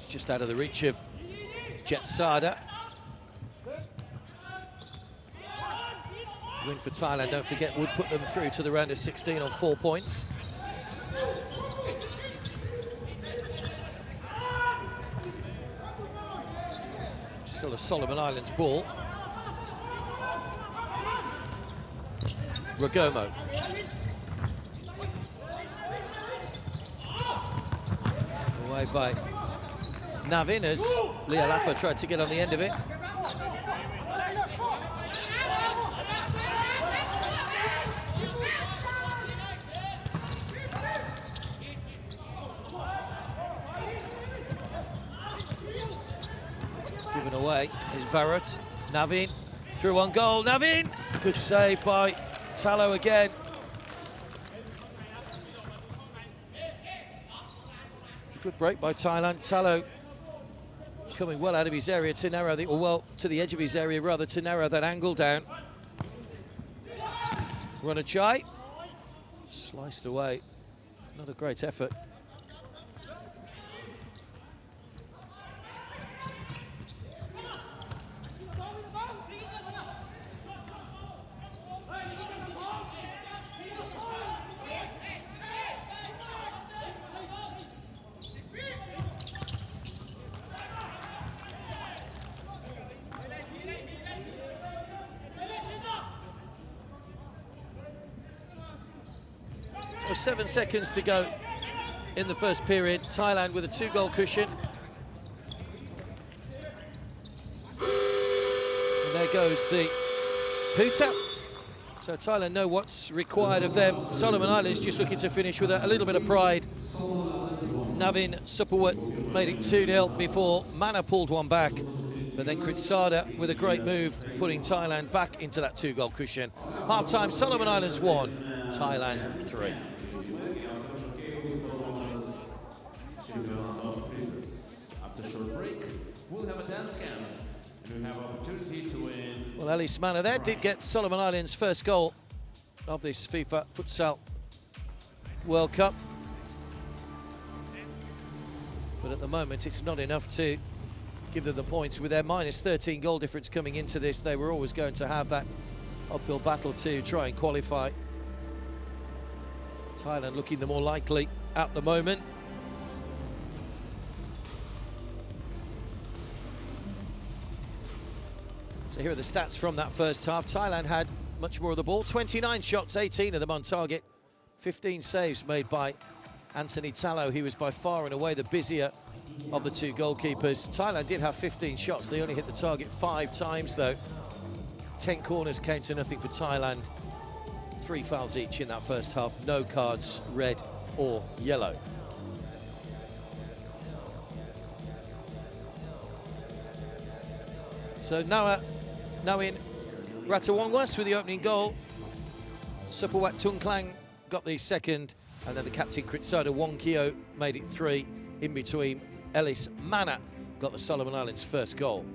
[SPEAKER 1] Just out of the reach of Jetsada. Win for Thailand, don't forget, would put them through to the round of 16 on 4 points. Still a Solomon Islands ball. Rigomo. Away by Navin as Lealafa tried to get on the end of it. Given away is Varut. Navin through on goal. Navin! Good save by Tallo again. Good break by Thailand. Tallo coming well out of his area to narrow the, or well, to the edge of his area rather, to narrow that angle down. Ronachai sliced away. Not a great effort. So 7 seconds to go in the first period. Thailand with a 2-goal cushion. And there goes the hooter. So Thailand know what's required of them. Solomon Islands just looking to finish with a little bit of pride. Navin Supawat made it 2-0 before Mana pulled one back. But then Kritsada with a great move, putting Thailand back into that 2-goal cushion. Half-time, Solomon Islands 1, Thailand 3.
[SPEAKER 2] After short break, we'll have a dance camp, and we have opportunity to win.
[SPEAKER 1] Well, Ellis Mana there did get Solomon Islands' first goal of this FIFA Futsal World Cup. But at the moment, it's not enough to give them the points. With their minus 13 goal difference coming into this, they were always going to have that uphill battle to try and qualify. Thailand looking the more likely at the moment. So here are the stats from that first half. Thailand had much more of the ball. 29 shots, 18 of them on target. 15 saves made by Anthony Tallow, he was by far and away the busier of the two goalkeepers. Thailand did have 15 shots. They only hit the target 5 times, though. 10 corners came to nothing for Thailand. 3 fouls each in that first half. No cards, red or yellow. So now in Ratawongwas with the opening goal. Supawat Tungklang got the second, and then the captain Kritsada Wongkio made it 3. In between, Ellis Mana got the Solomon Islands' first goal.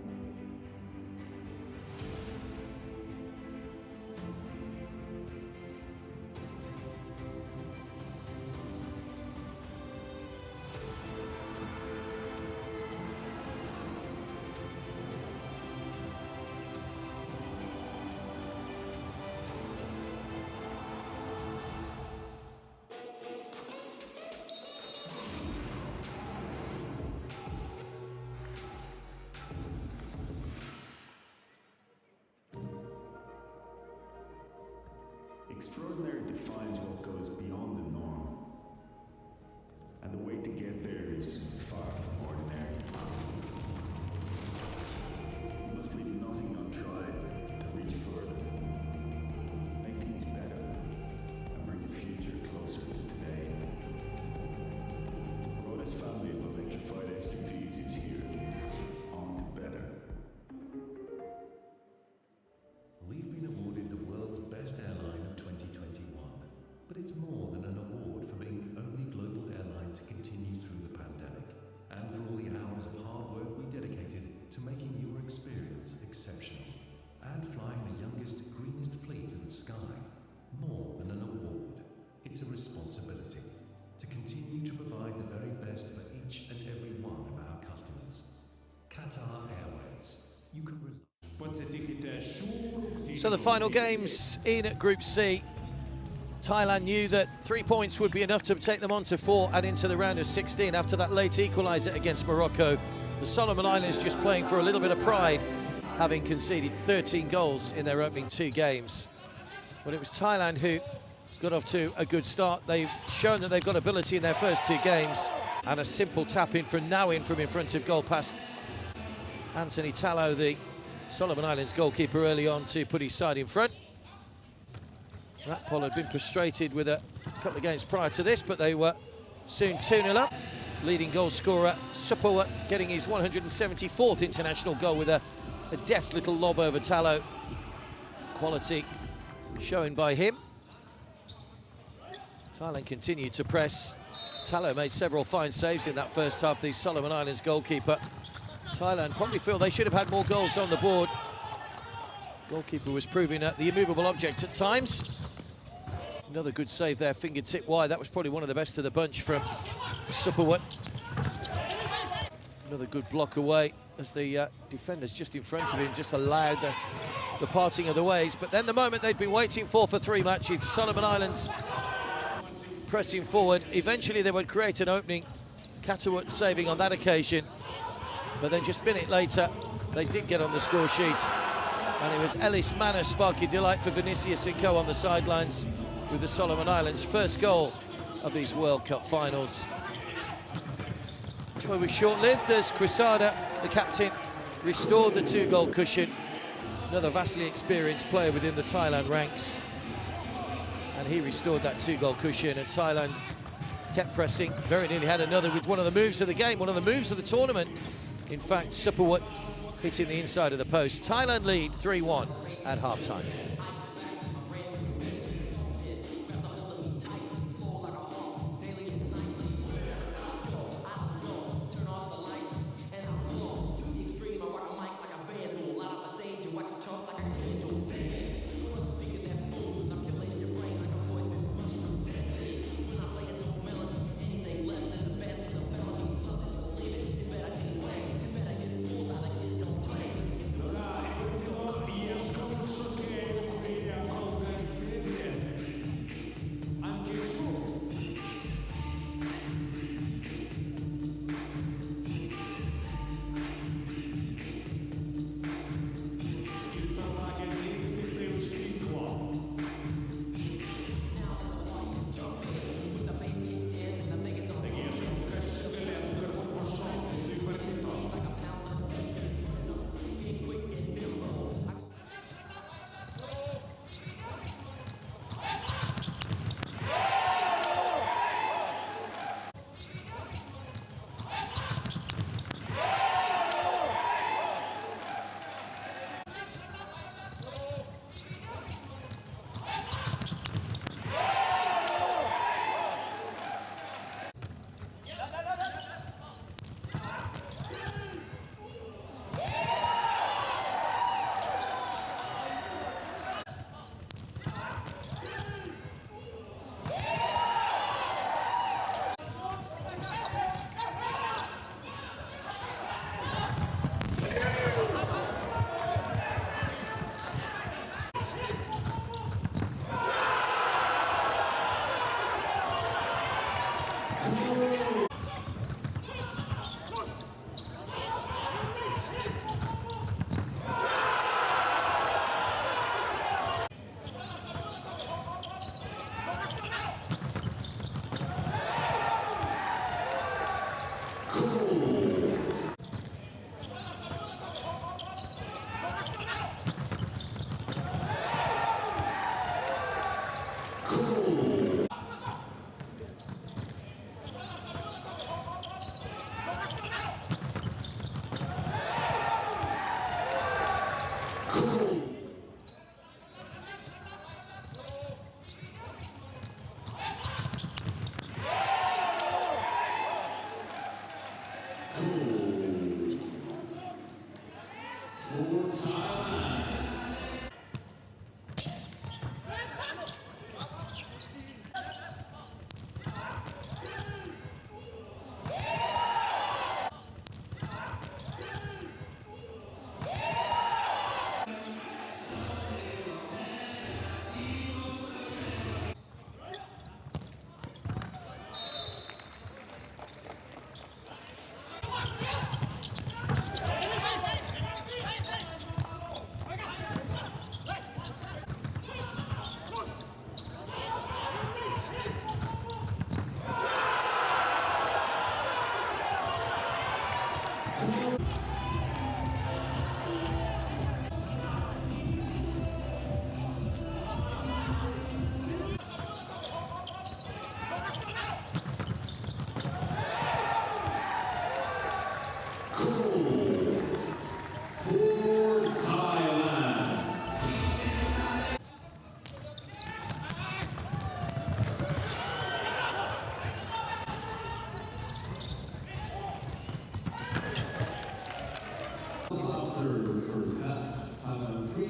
[SPEAKER 2] Extraordinary defines what goes beyond the norm. And the way to get there is far from ordinary. You must leave nothing untried to reach further. Make things better and bring the future closer to today. Rhoda's family of electrified SUVs is here. On to better.
[SPEAKER 5] We've been awarded the world's best airline of 2021, but it's more than an award for being the only global airline to continue through the pandemic, and for all the hours of hard work we dedicated to making your experience exceptional, and flying the youngest, greenest fleet in the sky. More than an award, it's a responsibility to continue to provide the very best for each and every one of our customers. Qatar Airways, you can rely.
[SPEAKER 1] So the final games in Group C. Thailand knew that 3 points would be enough to take them on to 4 and into the round of 16 after that late equaliser against Morocco. The Solomon Islands just playing for a little bit of pride, having conceded 13 goals in their opening 2 games. But it was Thailand who got off to a good start. They've shown that they've got ability in their first 2 games, and a simple tap-in from Nawin from in front of goal past Anthony Tallow, the Solomon Islands goalkeeper, early on to put his side in front. Ratpol had been frustrated with a couple of games prior to this, but they were soon 2-0 up. Leading goal scorer Supawat getting his 174th international goal with a deft little lob over Tallow. Quality shown by him. Thailand continued to press. Tallow made several fine saves in that first half, the Solomon Islands goalkeeper. Thailand probably feel they should have had more goals on the board. Goalkeeper was proving the immovable object at times. Another good save there, fingertip wide. That was probably one of the best of the bunch from Supawat. Another good block away as the defenders just in front of him just allowed the parting of the ways. But then the moment they'd been waiting for 3 matches, Solomon Islands pressing forward. Eventually they would create an opening. Katawut saving on that occasion. But then just a minute later, they did get on the score sheet. And it was Ellis Mana sparking delight for Vinicius and co on the sidelines with the Solomon Islands' first goal of these World Cup finals. Joy was short-lived as Kritsada, the captain, restored the 2-goal cushion. Another vastly experienced player within the Thailand ranks. And he restored that 2-goal cushion, and Thailand kept pressing. Very nearly had another with one of the moves of the game, one of the moves of the tournament. In fact, Supawat hitting the inside of the post. Thailand lead 3-1 at half-time.
[SPEAKER 5] First half, Thailand 3.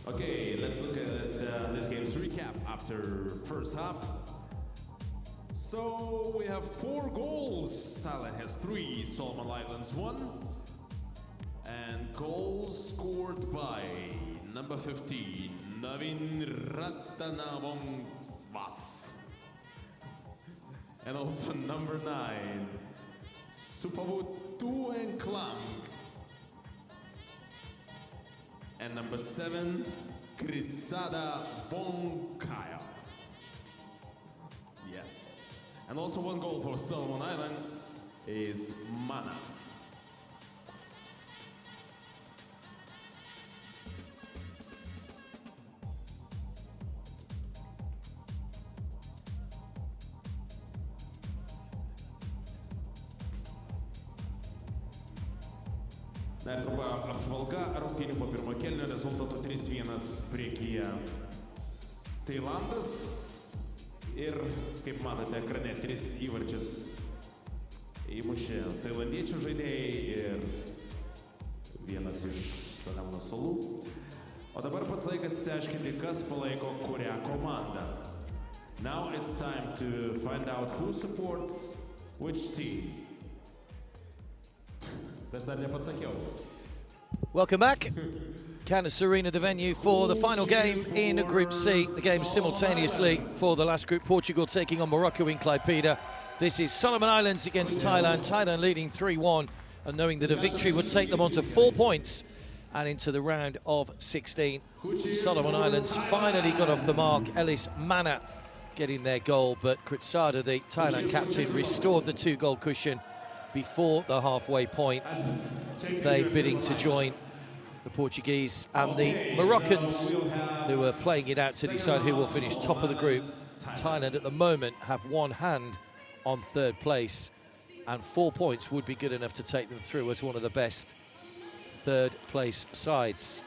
[SPEAKER 6] Okay, let's look at this game's recap after first half. So we have 4 goals. Thailand has 3, Solomon Islands 1. And goals scored by number 15, Navin Rattanavongvas. And also number 9, Supavutu and Klang. And number 7, Kritsada Bonkaya. Yes. And also 1 goal for Solomon Islands is Mana. Na ir trumpa apžvalga rungtynių po pirmo kėlinio rezultatu 3-1 priekyje Tailandas. Ir, kaip matote ekrane, 3 įvarčius įmušė tailandiečių žaidėjai ir vienas iš Saliamono salų. O dabar pats laikas išsiaiškinti, kas palaiko kurią komandą. Now it's time to find out who supports which team.
[SPEAKER 1] Welcome back. Canis Arena, the venue for the final game in Group C. The game simultaneously for the last group. Portugal taking on Morocco in Klaipeda. This is Solomon Islands against Thailand. Thailand leading 3-1 and knowing that a victory would take them on to 4 points and into the round of 16. Solomon Islands finally got off the mark. Ellis Mana getting their goal, but Kritsada, the Thailand captain, restored the 2-goal cushion before the halfway point. They bidding to join the Portuguese and the Moroccans, who are playing it out to decide who will finish top of the group. Thailand at the moment have 1 hand on 3rd place, and 4 points would be good enough to take them through as one of the best 3rd place sides.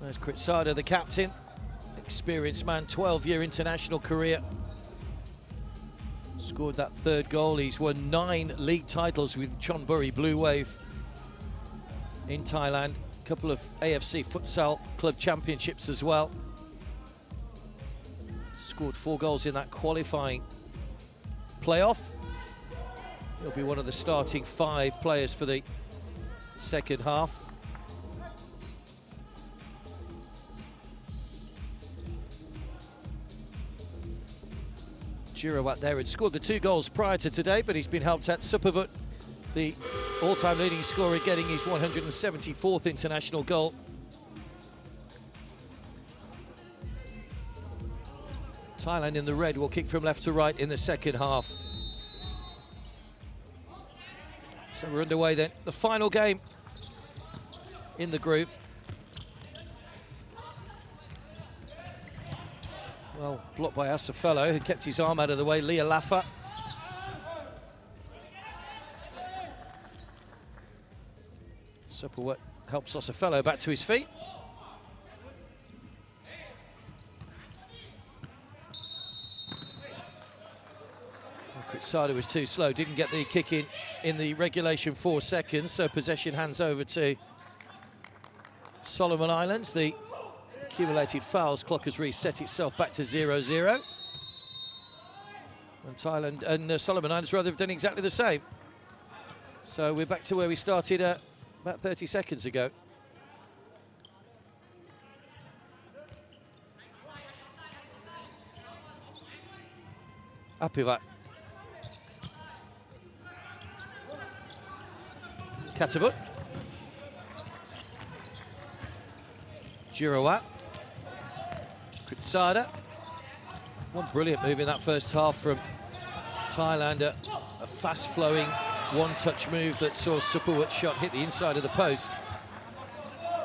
[SPEAKER 1] There's Kritsada, the captain. Experienced man, 12-year international career. Scored that 3rd goal. He's won 9 league titles with Chonburi Blue Wave in Thailand. A couple of AFC Futsal Club Championships as well. Scored 4 goals in that qualifying playoff. He'll be one of the starting 5 players for the second half. Girawat there had scored the 2 goals prior to today, but he's been helped out. Supavut, the all-time leading scorer, getting his 174th international goal. Thailand in the red will kick from left to right in the second half. So we're underway then. The final game in the group. Well, blocked by Asafello, who kept his arm out of the way. Leah Laffa. Supawat helps Asafello back to his feet. Kritsada was too slow, didn't get the kick in the regulation 4 seconds, so possession hands over to Solomon Islands. The accumulated fouls clock has reset itself back to 0-0. And Thailand and Solomon Islands rather have done exactly the same. So we're back to where we started about 30 seconds ago. Apivat. Katavut. Girawat. Kritsada. One brilliant move in that first half from Thailand. A fast-flowing one-touch move that saw Supawat's shot hit the inside of the post.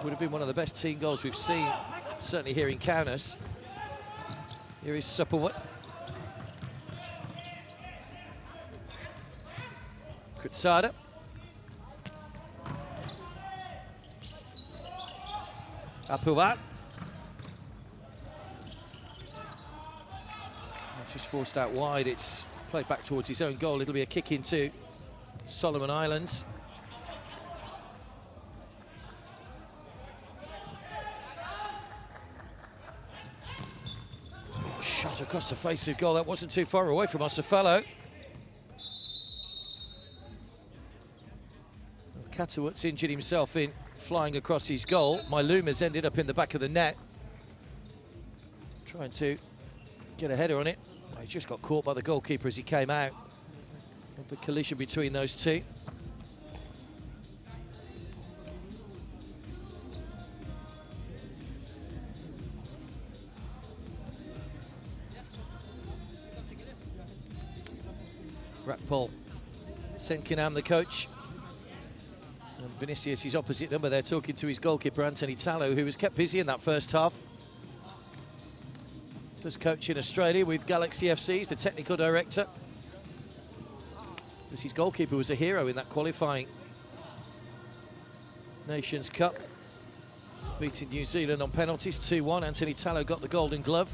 [SPEAKER 1] Would have been one of the best team goals we've seen, certainly here in Kaunas. Here is Supawat. Kritsada. Apuvat. Just forced out wide. It's played back towards his own goal. It'll be a kick into Solomon Islands. Shot across the face of goal. That wasn't too far away from Asafello. Katawat's injured himself in flying across his goal. Mailuma's ended up in the back of the net. Trying to get a header on it. He just got caught by the goalkeeper as he came out. of the collision between those two. Rakpol Senkinam, the coach. And Vinicius, his opposite number there, talking to his goalkeeper, Anthony Tallow, who was kept busy in that first half. Does coach in Australia with Galaxy FC, he's the technical director. His goalkeeper was a hero in that qualifying Nations Cup, beating New Zealand on penalties 2-1. Anthony Tallow got the Golden Glove.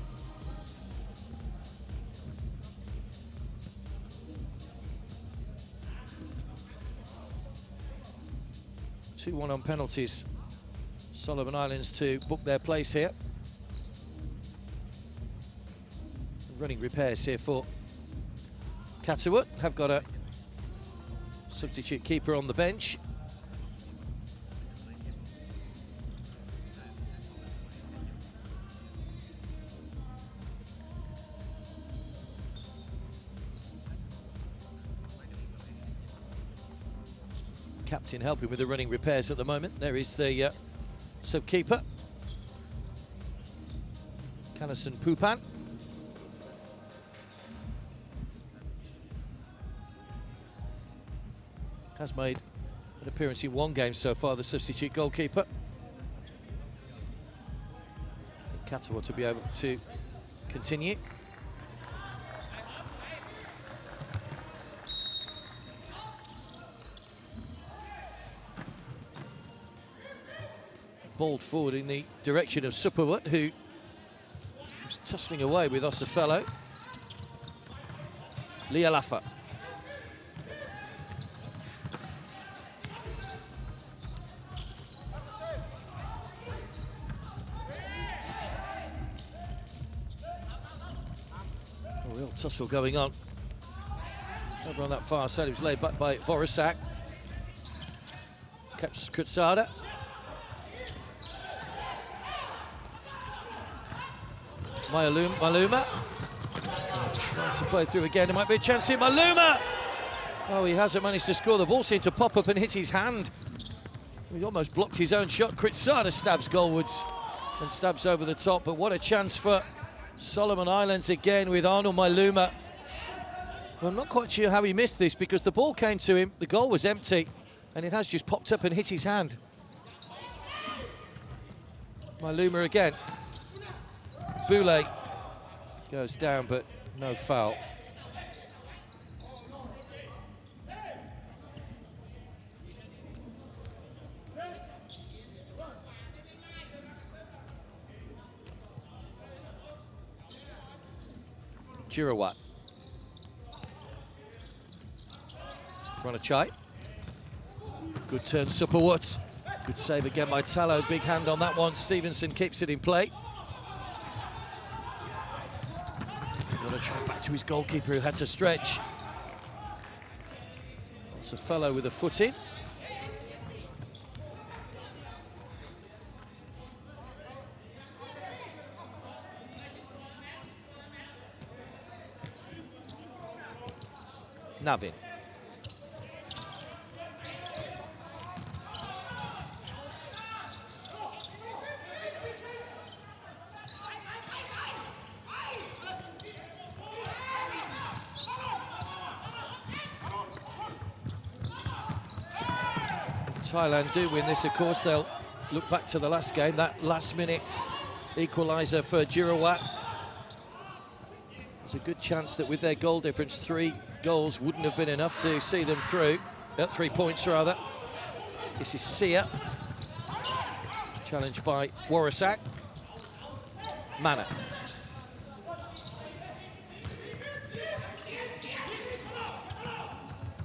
[SPEAKER 1] One on penalties. Solomon Islands to book their place here. Running repairs here for Catterwood. Have got a substitute keeper on the bench. Captain helping with the running repairs at the moment. There is the sub-keeper, Kanison Pupan. Has made an appearance in one game so far, the substitute goalkeeper. Catterwood to be able to continue. Balled forward in the direction of Supawut, who was tussling away with Osafello. Lialafa. A real tussle going on. Over on that far side, it was laid back by Vorosak. Catches Kutsada. Maluma trying to play through again. There might be a chance here. Maluma! Oh, he hasn't managed to score. The ball seemed to pop up and hit his hand. He almost blocked his own shot. Kritsada stabs goalwards and stabs over the top. But what a chance for Solomon Islands again with Arnold Maluma. Well, I'm not quite sure how he missed this because the ball came to him, the goal was empty, and it has just popped up and hit his hand. Maluma again. Boulay goes down, but no foul. Girawat. Ronachai. Good turn, Supawut. Good save again by Tallow. Big hand on that one. Stevenson keeps it in play. Ronachai back to his goalkeeper who had to stretch. That's a fellow with a foot in. Navin. Thailand do win this, of course, they'll look back to the last game, that last-minute equaliser for Girawat. There's a good chance that with their goal difference, 3 goals wouldn't have been enough to see them through. 3 points, rather. This is Sia. Challenged by Warasak. Mana.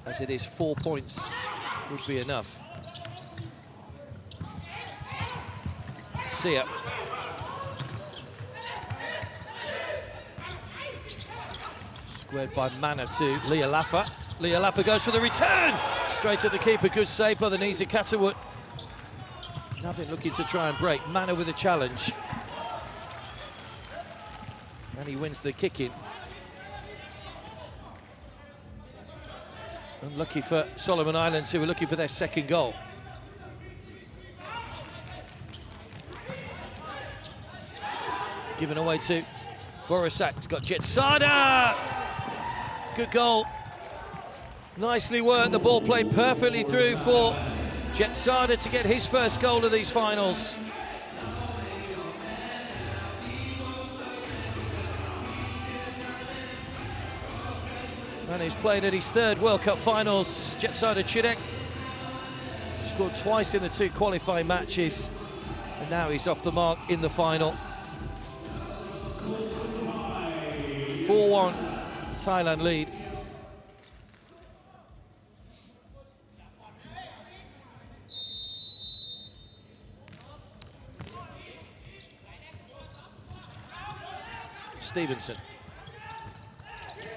[SPEAKER 1] As it is, 4 points would be enough. Sia. Squared by Mana to Lialafa. Lialafa goes for the return! Straight at the keeper, good save by the knees of Catterwood. Nothing looking to try and break. Mana with a challenge. And he wins the kick-in. Unlucky for Solomon Islands, who were looking for their second goal. Given away to Borisak. He's got Jetsada. Good goal. Nicely worked. The ball played perfectly through for Jetsada to get his first goal of these finals. And he's played at his third World Cup finals. Jetsada Chidek scored twice in the 2 qualifying matches, and now he's off the mark in the final. 4-1 Thailand lead. Stevenson.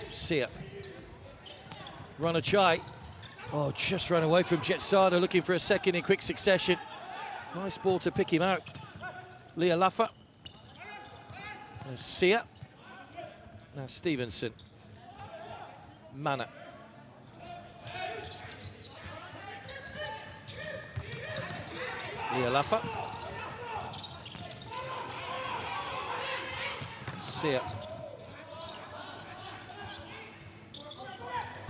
[SPEAKER 1] Sia. Ranachai. Oh, just ran away from Jetsada, looking for a second in quick succession. Nice ball to pick him out. Leah Laffa. Sia. Now Stevenson. Mana. Leah Laffa. Sia.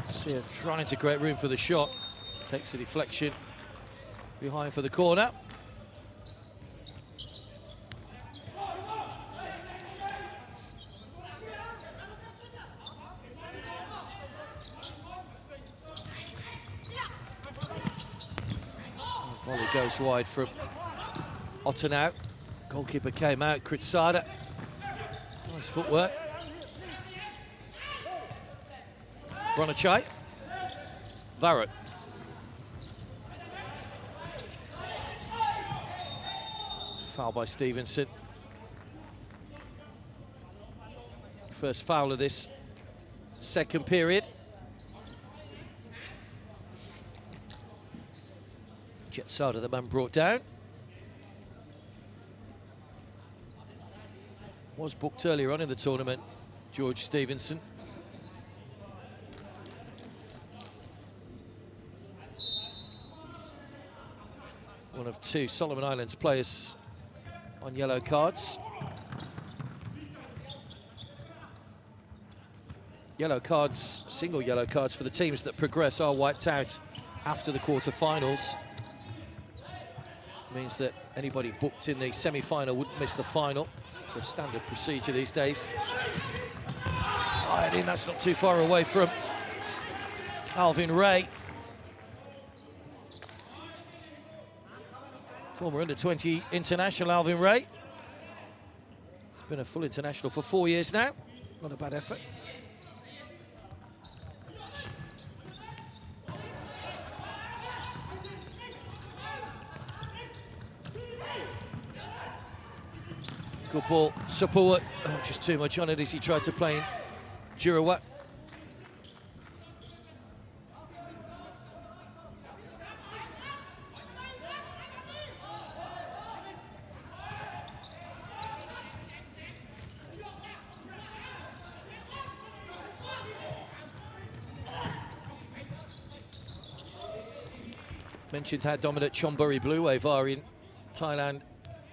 [SPEAKER 1] Sia trying to create room for the shot. Takes a deflection behind for the corner. Volley goes wide from Ottenau. Goalkeeper came out, Kritsada. Nice footwork. Ronachai. Varut. Foul by Stevenson. First foul of this second period. Jetsada, the man brought down. Was booked earlier on in the tournament, George Stevenson. One of 2 Solomon Islands players on yellow cards. Yellow cards, single yellow cards for the teams that progress are wiped out after the quarter-finals. Means that anybody booked in the semi-final wouldn't miss the final. It's a standard procedure these days. Fired in, that's not too far away from Alvin Ray. Former under-20 international Alvin Ray. He's been a full international for 4 years now. Not a bad effort. Good ball, Sapua. Oh, just too much on it as he tried to play in Jurawat. Mentioned how dominant Chonburi Blue Wave are in Thailand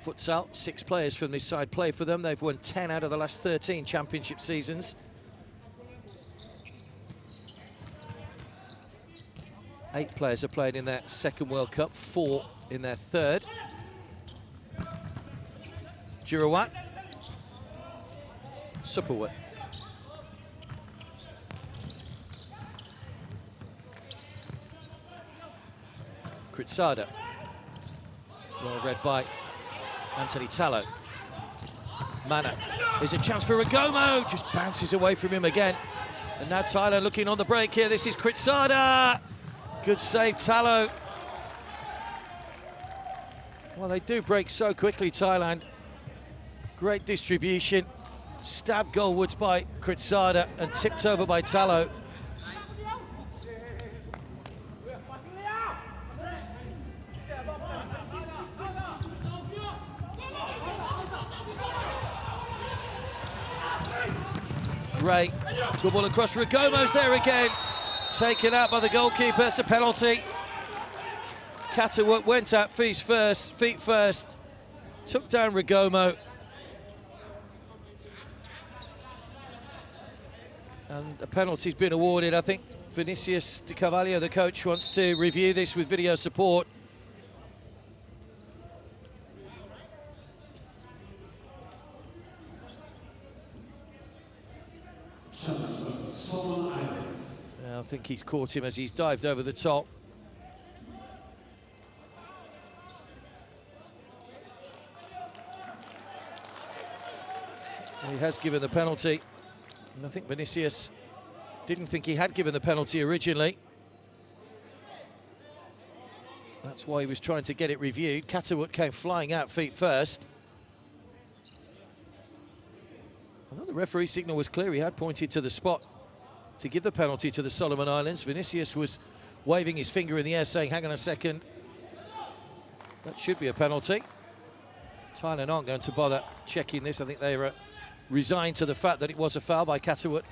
[SPEAKER 1] futsal. 6 players from this side play for them. They've won 10 out of the last 13 championship seasons. 8 players have played in their second World Cup, 4 in their third. Jurawat. Supawat. Kritsada. Well read by Anthony Tallow. Mana. There's a chance for Ragomo. Just bounces away from him again. And now Thailand looking on the break here. This is Kritsada. Good save, Tallow. Well, they do break so quickly, Thailand. Great distribution. Stabbed goalwards by Kritsada and tipped over by Tallow. Ray, good ball across, Ragomo's there again. taken out by the goalkeeper. It's a penalty. Catterwood went at feet first, took down Rigomo. And a penalty's been awarded. I think Vinicius de Carvalho, the coach, wants to review this with video support. I think he's caught him as he's dived over the top. He has given the penalty. And I think Vinicius didn't think he had given the penalty originally. That's why he was trying to get it reviewed. Catterwood came flying out feet first. I thought the referee signal was clear. He had pointed to the spot to give the penalty to the Solomon Islands. Vinicius was waving his finger in the air saying, hang on a second, that should be a penalty. Thailand aren't going to bother checking this. I think they were resigned to the fact that it was a foul by Catterwood.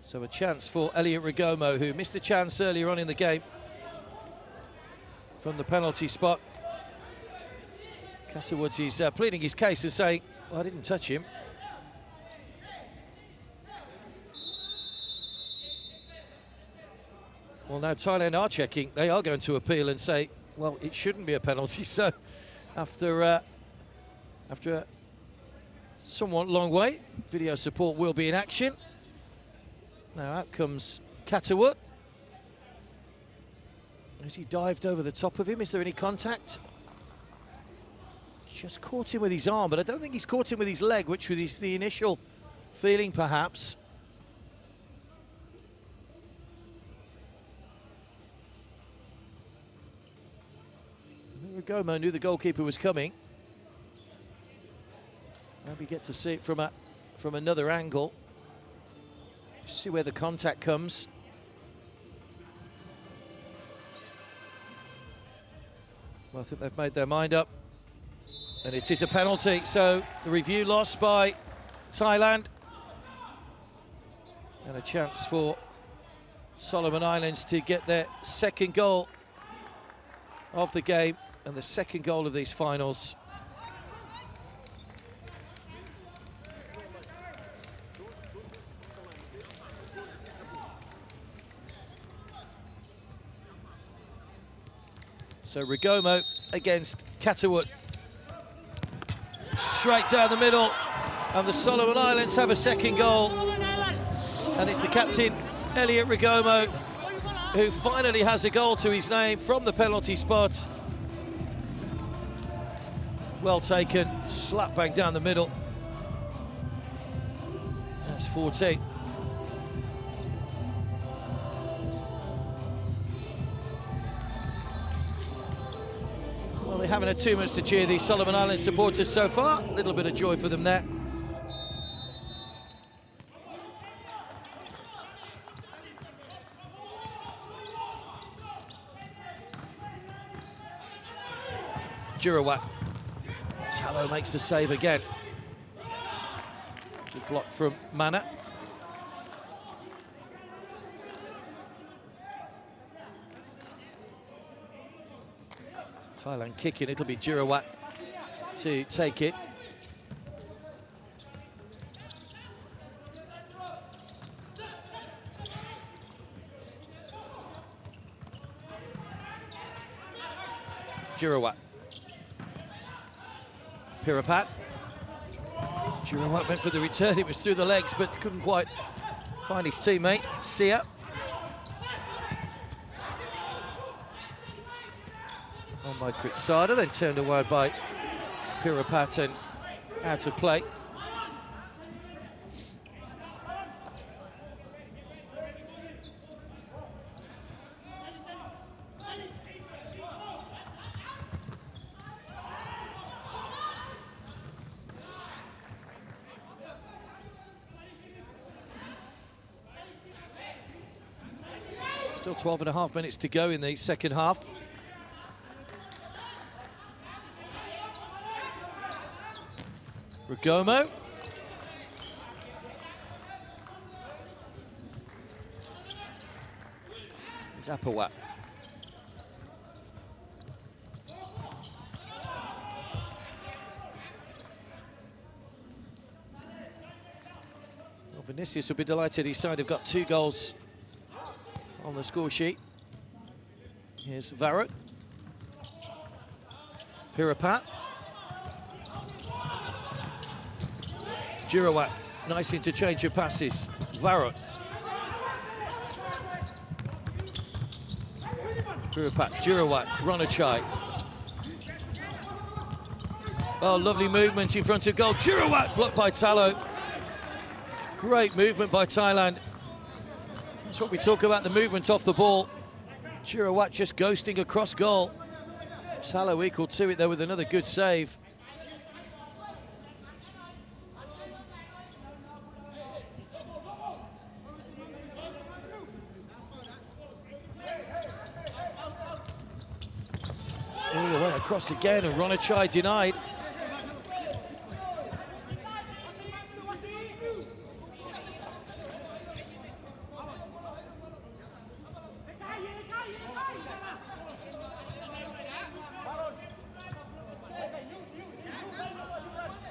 [SPEAKER 1] So a chance for Elliot Rigomo, who missed a chance earlier on in the game from the penalty spot. Catterwood is pleading his case and saying, well, I didn't touch him. Well, now Thailand are checking. They are going to appeal and say, well, it shouldn't be a penalty. So after a somewhat long wait, video support will be in action. Now out comes Catterwood. Has he dived over the top of him? Is there any contact? Just caught him with his arm, but I don't think he's caught him with his leg, which was the initial feeling, perhaps. Rigomo knew the goalkeeper was coming. Maybe get to see it from another angle. See where the contact comes. Well, I think they've made their mind up. And it is a penalty, so the review lost by Thailand. And a chance for Solomon Islands to get their second goal of the game and the second goal of these finals. So Rigomo against Catterwood. Straight down the middle, and the Solomon Islands have a second goal. And it's the captain, Elliot Rigomo, who finally has a goal to his name from the penalty spot. Well taken, slap bang down the middle. That's 14. Well, they haven't had too much to cheer these Solomon Islands supporters so far. A little bit of joy for them there. Jurawat. Tallow makes the save again. Good block from Mana. Thailand kicking, it'll be Jurawat to take it. Jurawat. Pirapat. Jurawat went for the return, it was through the legs, but couldn't quite find his teammate, Sia. On by Kritsada, then turned away by Pirapat and out of play. Still 12.5 minutes to go in the second half. Rugomo. Zapawat. Well, Vinicius will be delighted. His side have got 2 goals on the score sheet. Here's Varut. Pirapat. Girawat. Nice interchange of passes. Varut. Pirapat. Girawat. Ronachai. Oh, lovely movement in front of goal. Girawat blocked by Talo. Great movement by Thailand. That's what we talk about, the movement off the ball. Girawat just ghosting across goal. Talo equal to it though with another good save. All the way across again, and Ronachai denied.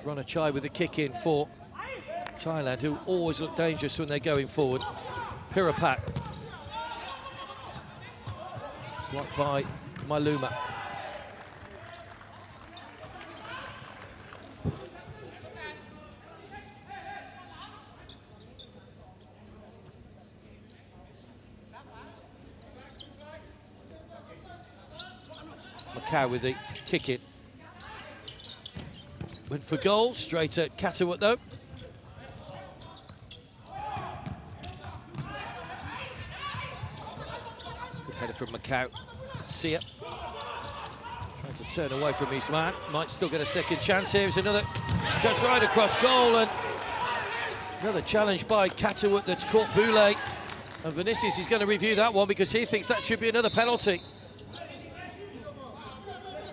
[SPEAKER 1] Ronachai with the kick in for Thailand, who always look dangerous when they're going forward. Pirapat. Blocked by Maluma. Macau with the kick in. Went for goal, straight at Katawut though. Good header from Macau. Sia. Trying to turn away from his man. Might still get a second chance here. Here's another just right across goal, and another challenge by Katawut that's caught Boulay. And Vinicius is going to review that one because he thinks that should be another penalty.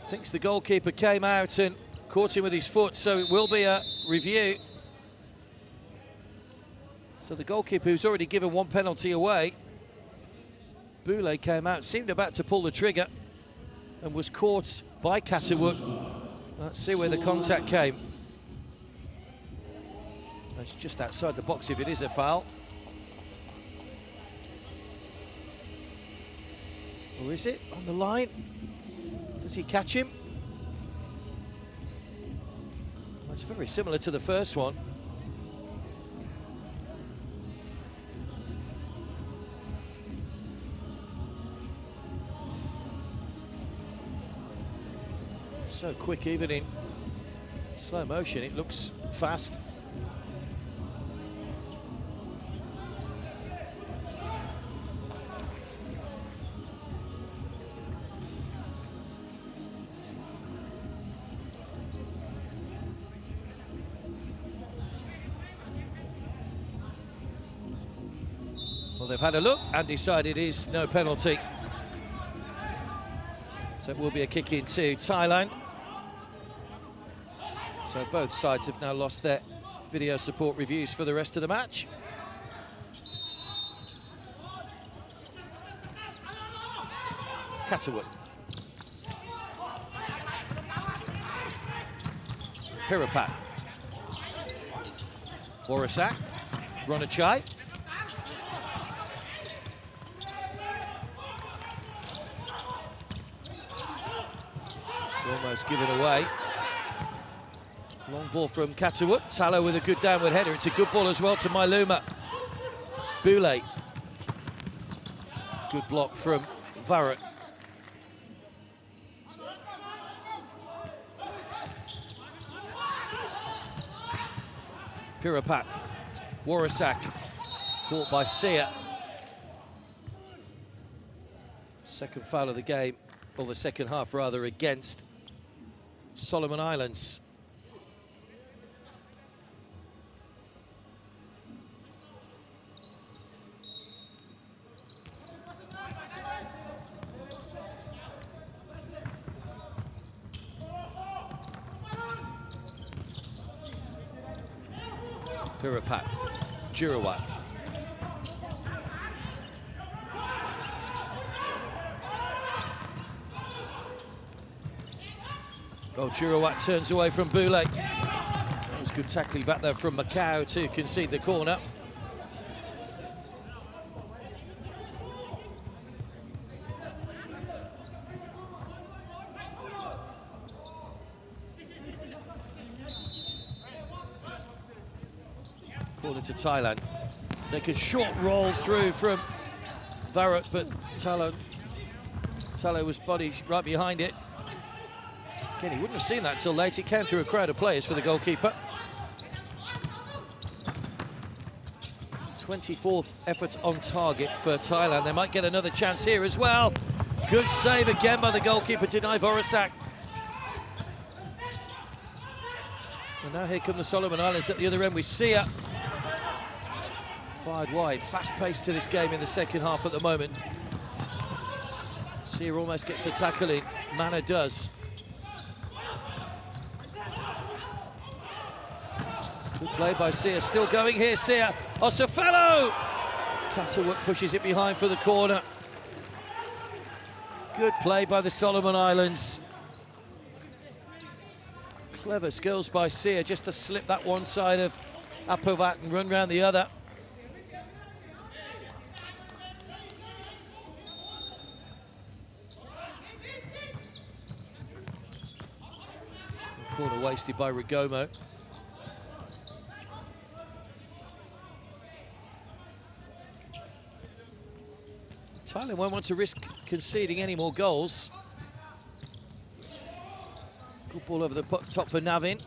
[SPEAKER 1] Thinks the goalkeeper came out and caught him with his foot, so it will be a review. So the goalkeeper, who's already given 1 penalty away, Boulay came out, seemed about to pull the trigger, and was caught by Katawut. Let's see where the contact came. That's just outside the box if it is a foul. Or is it on the line? Does he catch him? It's very similar to the first one. So quick, even in slow motion, it looks fast. Well, they've had a look and decided it is no penalty. So it will be a kick in to Thailand. So both sides have now lost their video support reviews for the rest of the match. Katawut. Pirapat. Borisak. Ronachai. Almost given away. Long ball from Katawut. Talo with a good downward header. It's a good ball as well to Maluma. Boulay. Good block from Varut. Pirapat. Warasak. Caught by Sia. Second foul of the game, or the second half rather, against Solomon Islands. Pirapat, Jurawat. Oh, Jurawat turns away from Boule. That was good tackling back there from Macau to concede the corner. Corner to Thailand. Take a short roll through from Varut, but Talo was body right behind it. Again, he wouldn't have seen that till late. It came through a crowd of players for the goalkeeper. 24th effort on target for Thailand. They might get another chance here as well. Good save again by the goalkeeper, deny Vorosak. And now here come the Solomon Islands at the other end with Sia. Fired wide, fast pace to this game in the second half at the moment. Sia almost gets the tackle in, Mana does. Good play by Sia, still going here, Sia. Osofelo! Catterwood pushes it behind for the corner. Good play by the Solomon Islands. Clever skills by Sia just to slip that one side of Apovat and run round the other. Corner wasted by Rigomo. Thailand won't want to risk conceding any more goals. Good ball over the top for Navin.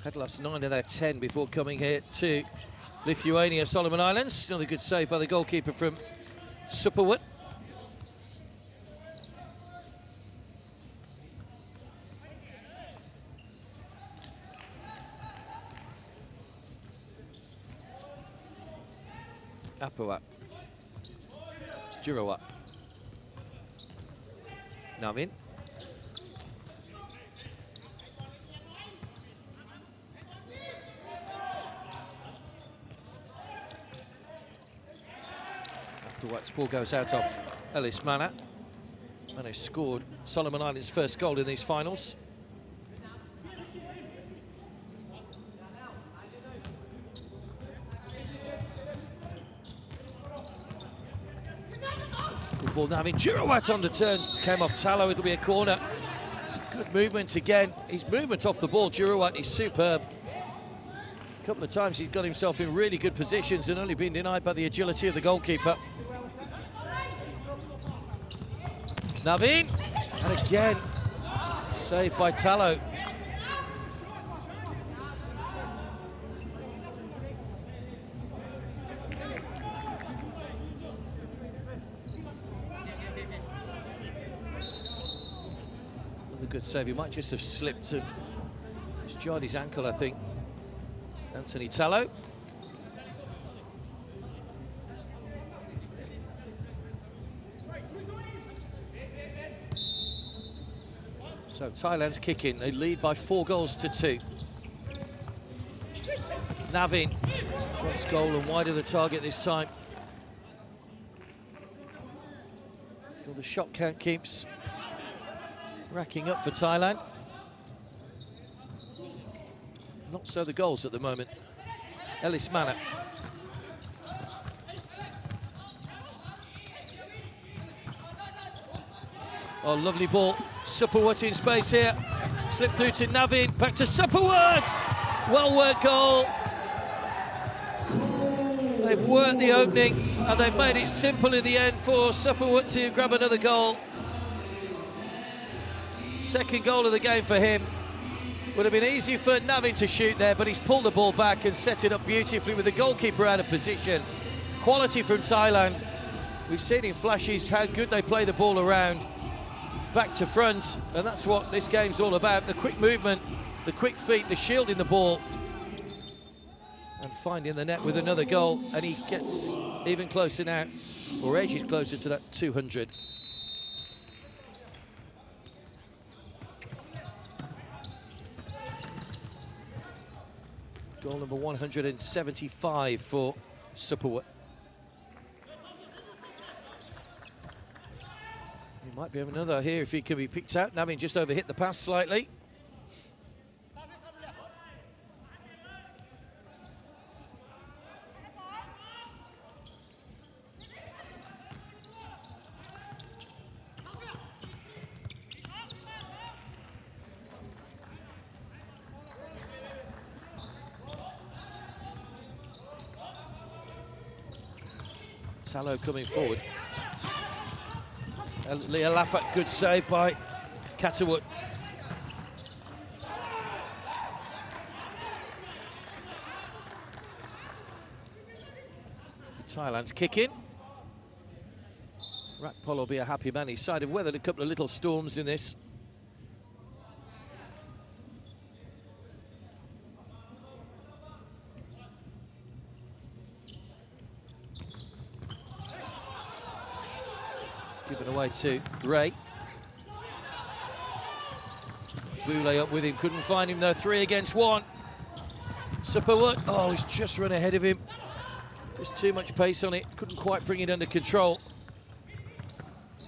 [SPEAKER 1] Had lost 9 of their 10 before coming here to Lithuania, Solomon Islands. Another good save by the goalkeeper from Superwood. Apawat. Jurawat. Namin. Apawat's ball goes out off Ellis Mana. And he scored Solomon Islands' first goal in these finals. Good ball now. Jurawat on the turn. Came off Talo. It'll be a corner. Good movement again. His movement off the ball, Jurawat, is superb. A couple of times he's got himself in really good positions and only been denied by the agility of the goalkeeper. Navin, and again, saved by Talo. Another good save. He might just have slipped and just jarred his ankle, I think. Anthony Talo. So Thailand's kicking. They lead by 4 goals to 2. Navin, cross goal and wide of the target this time. Till the shot count keeps racking up for Thailand. Not so the goals at the moment. Ellis Mana. Oh, lovely ball. Superwood in space here. Slip through to Navin. Back to Superwood. Well worked goal. They've worked the opening and they've made it simple in the end for Superwood to grab another goal. Second goal of the game for him. Would have been easy for Navin to shoot there, but he's pulled the ball back and set it up beautifully with the goalkeeper out of position. Quality from Thailand. We've seen in flashes how good they play the ball around. Back to front, and that's what this game's all about. The quick movement, the quick feet, the shielding the ball. And finding the net with another goal, and he gets even closer now, or edges closer to that 200. Goal number 175 for Superwood. He might be having another here if he can be picked out. Navin just overhit the pass slightly. Tallow coming forward. Leah Laffat, good save by Catterwood. Thailand's kicking. Rakpol will be a happy man. He's side have weathered a couple of little storms in this. Given away to Ray. Boulay up with him, couldn't find him though. 3 against 1. Superwood, oh, he's just run ahead of him. Just too much pace on it, couldn't quite bring it under control.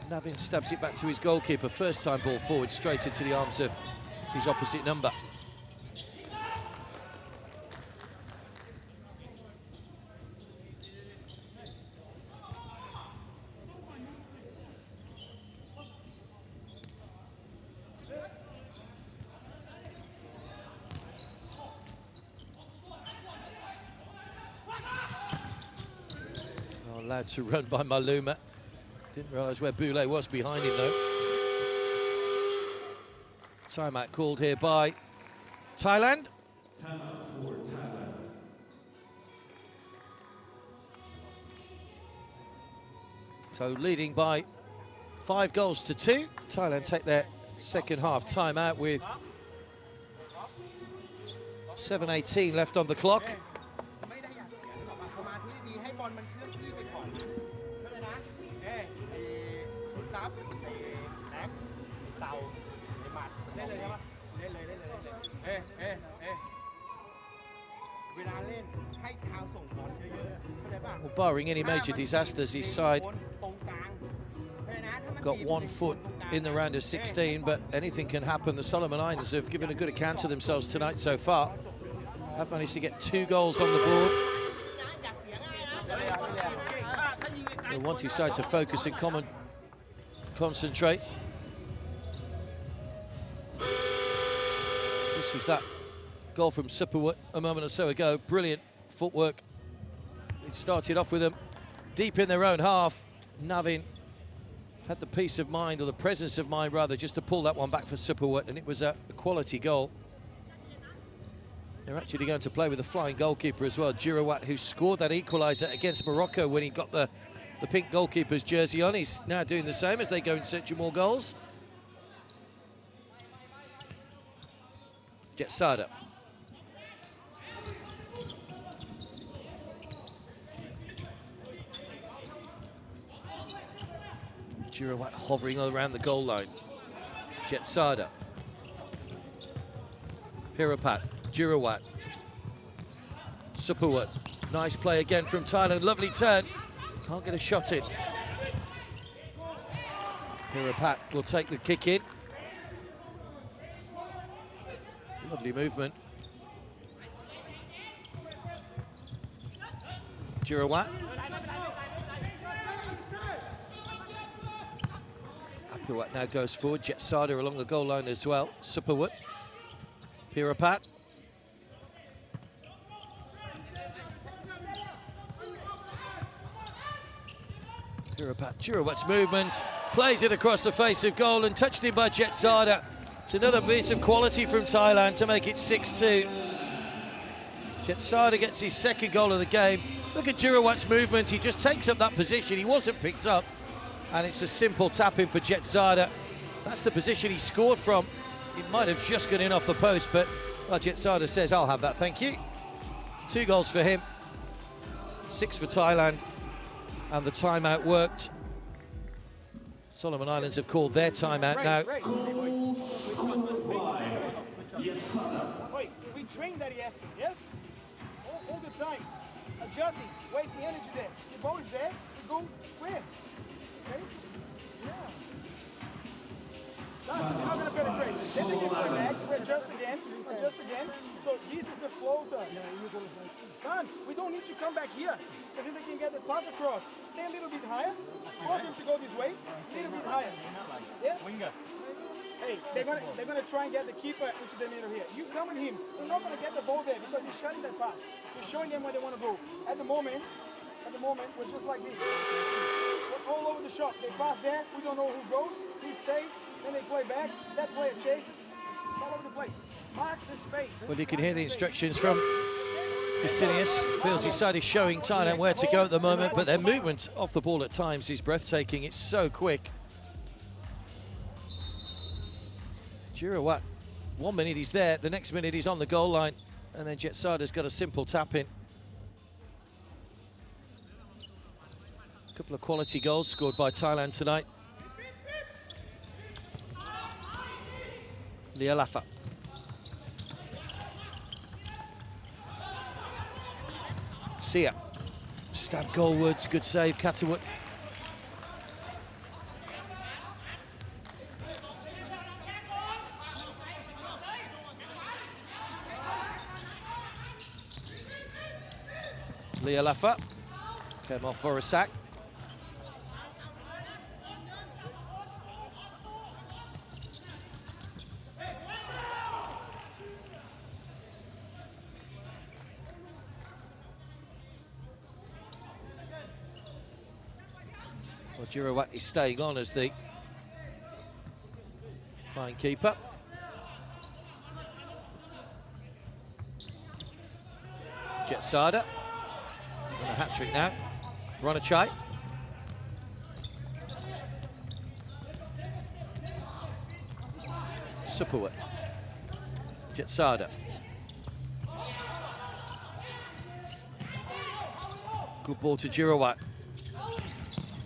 [SPEAKER 1] Navin stabs it back to his goalkeeper. First time ball forward, straight into the arms of his opposite number. Allowed to run by Maluma. Didn't realise where Boulay was behind him though. Timeout called here by Thailand.
[SPEAKER 5] Timeout for Thailand.
[SPEAKER 1] So leading by 5 goals to 2. Thailand take their second half timeout with 7:18 left on the clock. Well, barring any major disasters, his side got 1 foot in the round of 16, but anything can happen. The Solomon Islands have given a good account of themselves tonight so far. Have managed to get 2 goals on the board. They want his side to focus and concentrate. This was that goal from Superwood a moment or so ago. Brilliant footwork. It started off with them deep in their own half. Navin had the peace of mind, or the presence of mind rather, just to pull that one back for Superwood, and it was a quality goal. They're actually going to play with a flying goalkeeper as well, Girouat, who scored that equaliser against Morocco when he got the pink goalkeeper's jersey on. He's now doing the same as they go in search of more goals. Jetsada. Girouat hovering around the goal line. Jetsada. Pirapat. Girouat. Superwood. Nice play again from Thailand. Lovely turn. Can't get a shot in. Pirapat will take the kick in. Lovely movement. Girouat. Pirapat now goes forward. Jetsada along the goal line as well. Superwood. Pirapat. Pirapat. Girouat's movements. Plays it across the face of goal and touched in by Jetsada. It's another bit of quality from Thailand to make it 6-2. Jetsada gets his second goal of the game. Look at Girouat's movement. He just takes up that position. He wasn't picked up. And it's a simple tap-in for Jetsada. That's the position he scored from. It might have just gone in off the post, but well, Jetsada says, I'll have that, thank you. 2 goals for him, 6 for Thailand, and the timeout worked. Solomon Islands have called their timeout now.
[SPEAKER 4] Wait, we train that yesterday, yes? All the time. Adjusting, wasting energy there. The ball is there, we go square. Okay? Yeah. You're not going to penetrate. Then they get going back, adjust again. So this is the floater. Done. We don't need to come back here, because if they can get the pass across, stay a little bit higher, force them to go this way, a little bit higher. Yeah? Winger. Hey, they're gonna try and get the keeper into the middle here. You come with him. You're not gonna get the ball there because he's shutting that pass. You're showing them where they want to go. At the moment, we're just like this. We're all over the shop. They pass there. We don't know who goes, who stays. Then they play back. That player chases. It's all over the place. Mark the space.
[SPEAKER 1] Well, you can hear the instructions from Vicinius. Feels his side is showing Thailand where to go at the moment, but their movement off the ball at times is breathtaking. It's so quick. Girouat, 1 minute he's there, the next minute he's on the goal line, and then Jetsada's got a simple tap in. A couple of quality goals scored by Thailand tonight. Lialafa. Sia. Stab goalwards, good save, Catterwood. Lialafa came off for a sack. Well, Girouat is staying on as the flying keeper. Jetsada. On a hat-trick now. Ronachai. Supawat. Jetsada. Good ball to Girouat.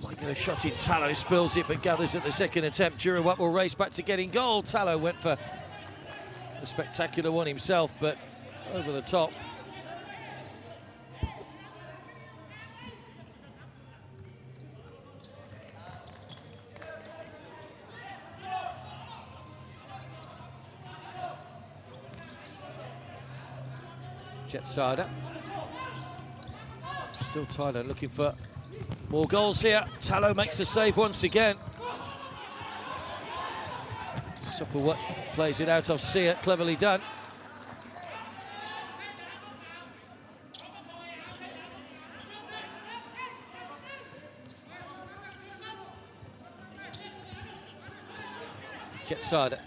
[SPEAKER 1] Might get a shot in. Tallow spills it, but gathers at the second attempt. Girouat will race back to getting goal. Tallow went for a spectacular one himself, but over the top. Jetsada. Still Thailand looking for more goals here. Tallow makes the save once again. Supawat plays it out of Sia, cleverly done. Jetsada.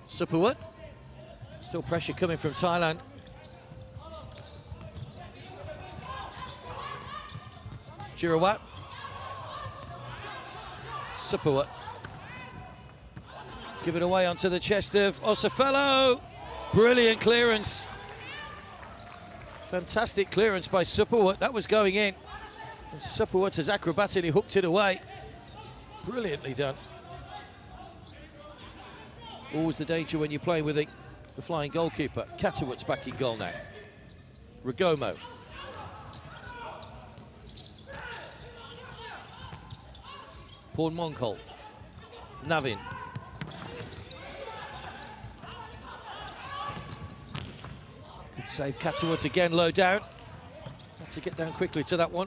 [SPEAKER 1] Supawat. Still pressure coming from Thailand. Girouat. Supawat. Give it away onto the chest of Osafelo. Brilliant clearance. Fantastic clearance by Supawat. That was going in. And Supawat has acrobatically hooked it away. Brilliantly done. Always the danger when you're playing with the flying goalkeeper. Catterwood's back in goal now. Ragomo. Paul Moncol. Navin. Good save, Catterwood again, low down. Had to get down quickly to that one.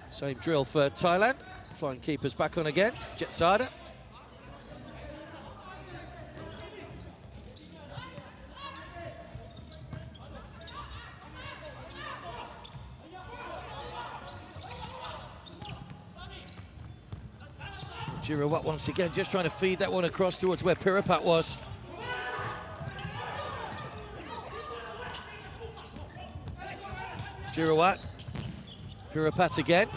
[SPEAKER 1] Same drill for Thailand. Flying keepers back on again. Jetsada. Girouat once again just trying to feed that one across towards where Pirapat was. Girouat. Pirapat again.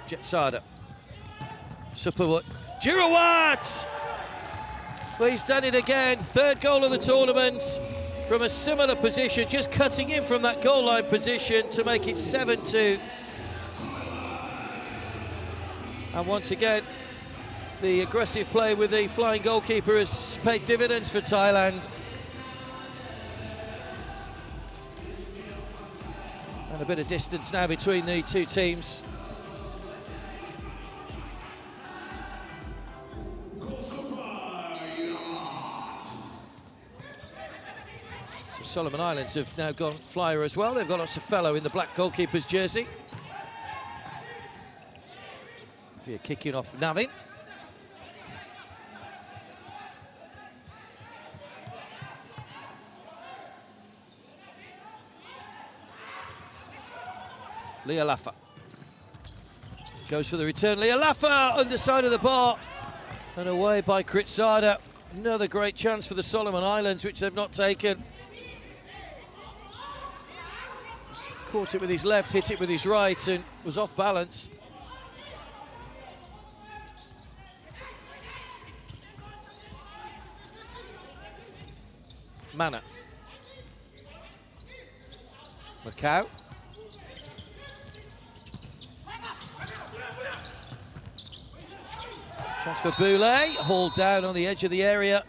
[SPEAKER 1] Jetsada. Superwood. Girouat! Well, he's done it again. Third goal of the tournament from a similar position, just cutting in from that goal line position to make it 7-2. And once again, the aggressive play with the flying goalkeeper has paid dividends for Thailand. And a bit of distance now between the two teams. So Solomon Islands have now gone flyer as well. They've got Osofelo in the black goalkeeper's jersey. Here kicking off Navin. Lealafa goes for the return. Lealafa underside of the bar and away by Kritsada. Another great chance for the Solomon Islands, which they've not taken. Just caught it with his left, hit it with his right, and was off balance. Mana. Macau. Chance for Boulay, hauled down on the edge of the area.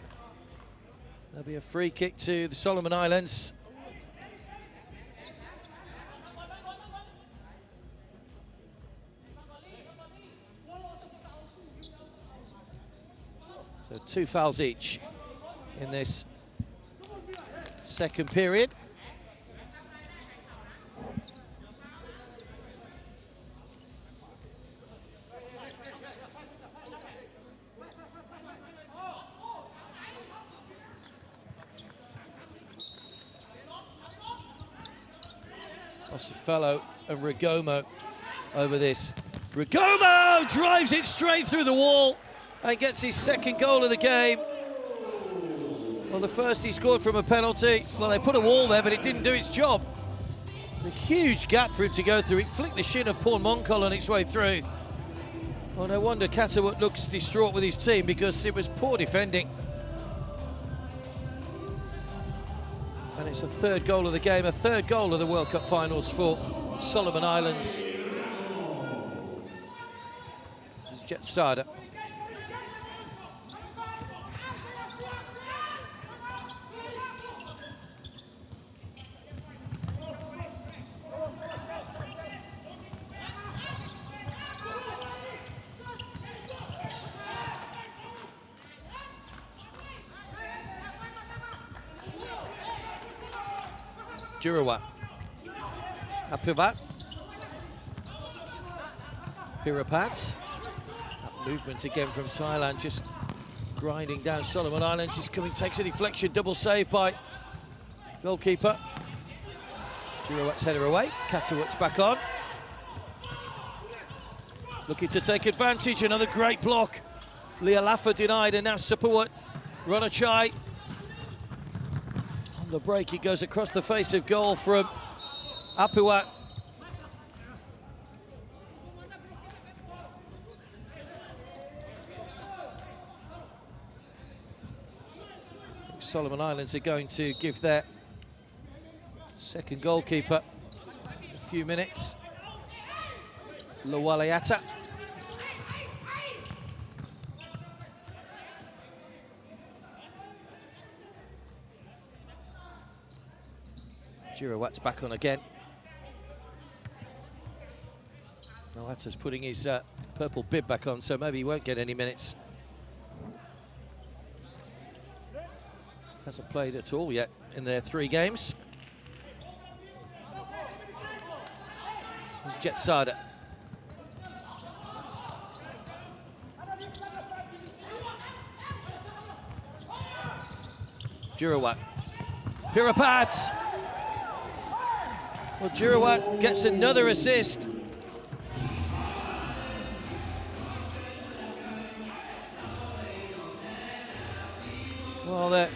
[SPEAKER 1] There'll be a free kick to the Solomon Islands. So 2 fouls each in this second period. Osofelo and Rigomo over this. Rigomo drives it straight through the wall and gets his second goal of the game. Well, the first he scored from a penalty. Well, they put a wall there, but it didn't do its job. A huge gap for him to go through. It flicked the shin of Paul Moncol on its way through. Well, no wonder Catawut looks distraught with his team, because it was poor defending. And it's a third goal of the game, a third goal of the World Cup finals for Solomon Islands. This is Jetsada. Girouat. Apivat. Pirapat. That movement again from Thailand, just grinding down Solomon Islands. He's coming, takes a deflection, double save by goalkeeper. Girouat's header away. Catawut's back on. Looking to take advantage, another great block. Lealafa denied, and now Superwood. Ronachai. The break, it goes across the face of goal from Apiwat. Solomon Islands are going to give their second goalkeeper a few minutes. Lawaleata. Girouat's back on again. Noata's putting his purple bib back on, so maybe he won't get any minutes. Hasn't played at all yet in their 3 games. This is Jetsada. Girouat. Pirapat. Well, Girouat gets another assist. Well, they're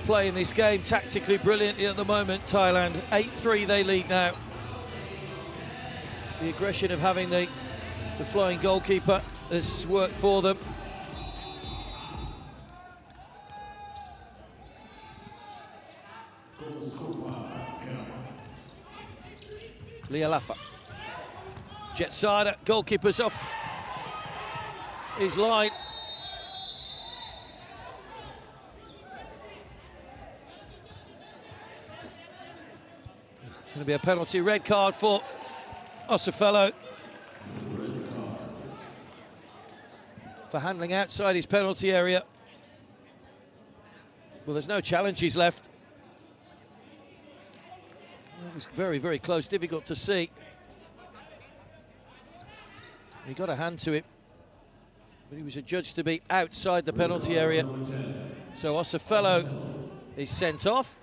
[SPEAKER 1] playing this game tactically brilliantly at the moment, Thailand. 8-3 they lead now. The aggression of having the flying goalkeeper has worked for them. Lialafa. Jetsada, goalkeeper's off his line. Going to be a penalty, red card for Osafello for handling outside his penalty area. Well, there's no challenges left. It was very, very close, difficult to see. He got a hand to it, but he was adjudged to be outside the penalty area. So Osafello is sent off.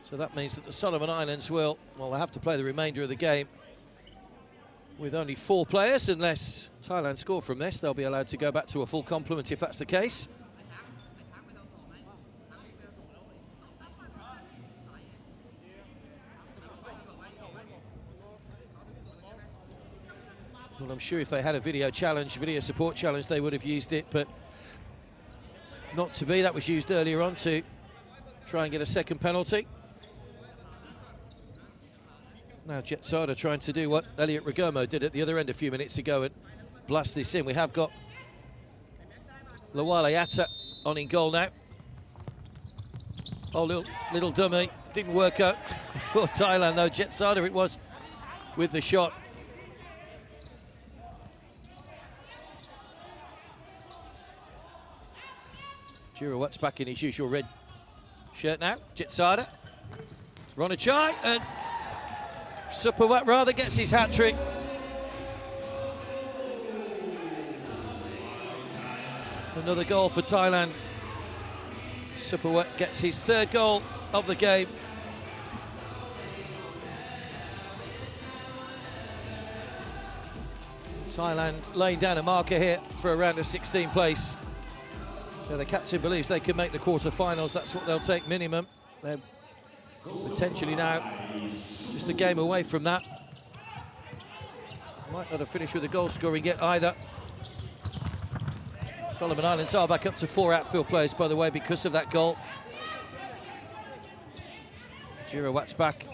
[SPEAKER 1] So that means that the Solomon Islands will, well, they have to play the remainder of the game with only 4 players. Unless Thailand score from this, they'll be allowed to go back to a full complement if that's the case. Well, I'm sure if they had a video support challenge, they would have used it, but not to be. That was used earlier on to try and get a second penalty. Now Jetsada trying to do what Elliot Rigomo did at the other end a few minutes ago and blast this in. We have got Lawale Atta on in goal now. Oh, little dummy. Didn't work out for Thailand though. Jetsada it was with the shot. Girouat's back in his usual red shirt now. Jetsada. Ronachai and Supawat rather gets his hat-trick. Another goal for Thailand. Supawat gets his 3rd goal of the game. Thailand laying down a marker here for a round of 16 place. So the captain believes they can make the quarter-finals. That's what they'll take minimum. They're potentially now just a game away from that. Might not have finished with a goal scoring yet either. Solomon Islands are back up to 4 outfield players, by the way, because of that goal. Girouat's back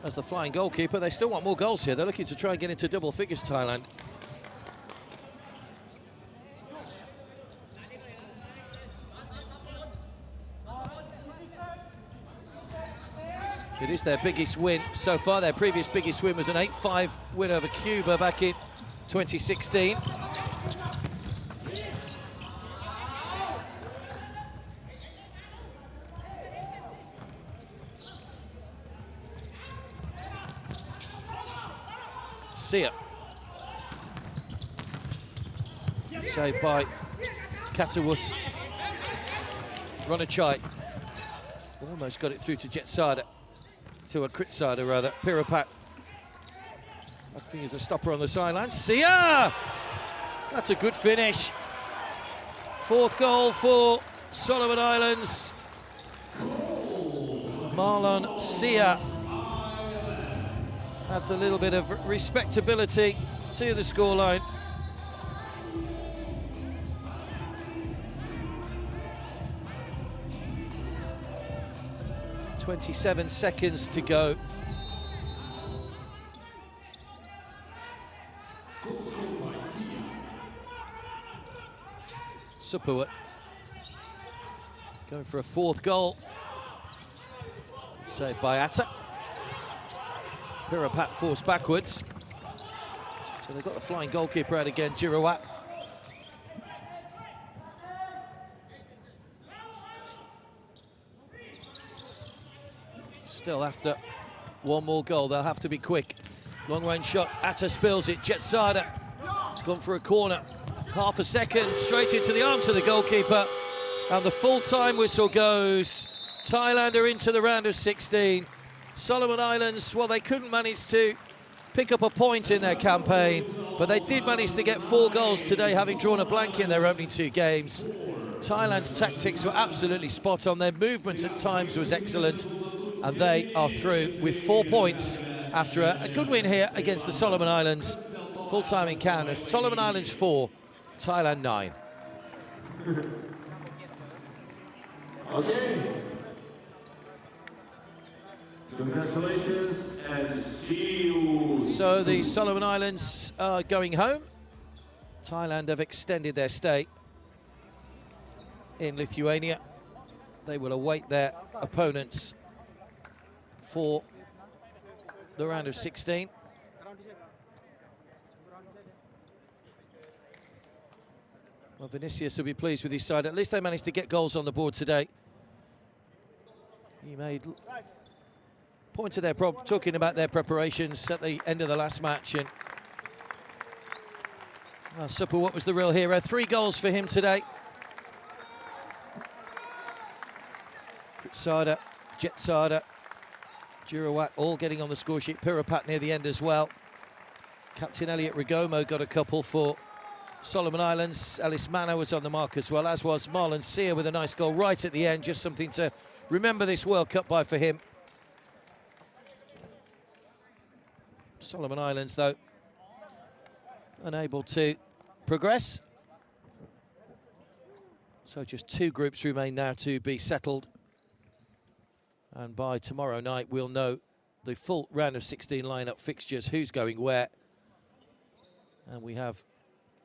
[SPEAKER 1] as the flying goalkeeper. They still want more goals here. They're looking to try and get into double figures, Thailand. It is their biggest win so far. Their previous biggest win was an 8-5 win over Cuba back in 2016. Sia. Saved by Katawut. Ronachai. Almost got it through to Jetsada. To a Kritsada rather, Pirapat. I think he's a stopper on the sideline. Sia! That's a good finish. 4th goal for Solomon Islands. Marlon Sia adds a little bit of respectability to the scoreline. .27 seconds to go. Supawat going for a 4th goal. Saved by Atta. Pirapat forced backwards. So they've got the flying goalkeeper out again, Girouat. Still after one more goal, they'll have to be quick. Long range shot, Atta spills it, Jetsada. It's gone for a corner. Half a second, straight into the arms of the goalkeeper. And the full-time whistle goes. Thailand are into the round of 16. Solomon Islands, well, they couldn't manage to pick up a point in their campaign, but they did manage to get 4 goals today, having drawn a blank in their opening 2 games. Thailand's tactics were absolutely spot on. Their movement at times was excellent, and they are through with 4 points after a good win here against the Solomon Islands. Full time in Canada. Solomon Islands 4, Thailand 9.
[SPEAKER 6] Okay. Congratulations and see you.
[SPEAKER 1] So the Solomon Islands are going home. Thailand have extended their stay in Lithuania. They will await their opponents for the round of 16. Well, Vinicius will be pleased with his side. At least they managed to get goals on the board today. He made point to their talking about their preparations at the end of the last match, and well, Supper, what was the real hero? 3 goals for him today. Sada, Jetsada, Jurawat all getting on the score sheet. Pirapat near the end as well. Captain Elliot Rigomo got a couple for Solomon Islands. Ellis Manor was on the mark as well, as was Marlon Sear with a nice goal right at the end. Just something to remember this World Cup by for him. Solomon Islands, though, unable to progress. So just 2 groups remain now to be settled. And by tomorrow night, we'll know the full round of 16 lineup fixtures, who's going where. And we have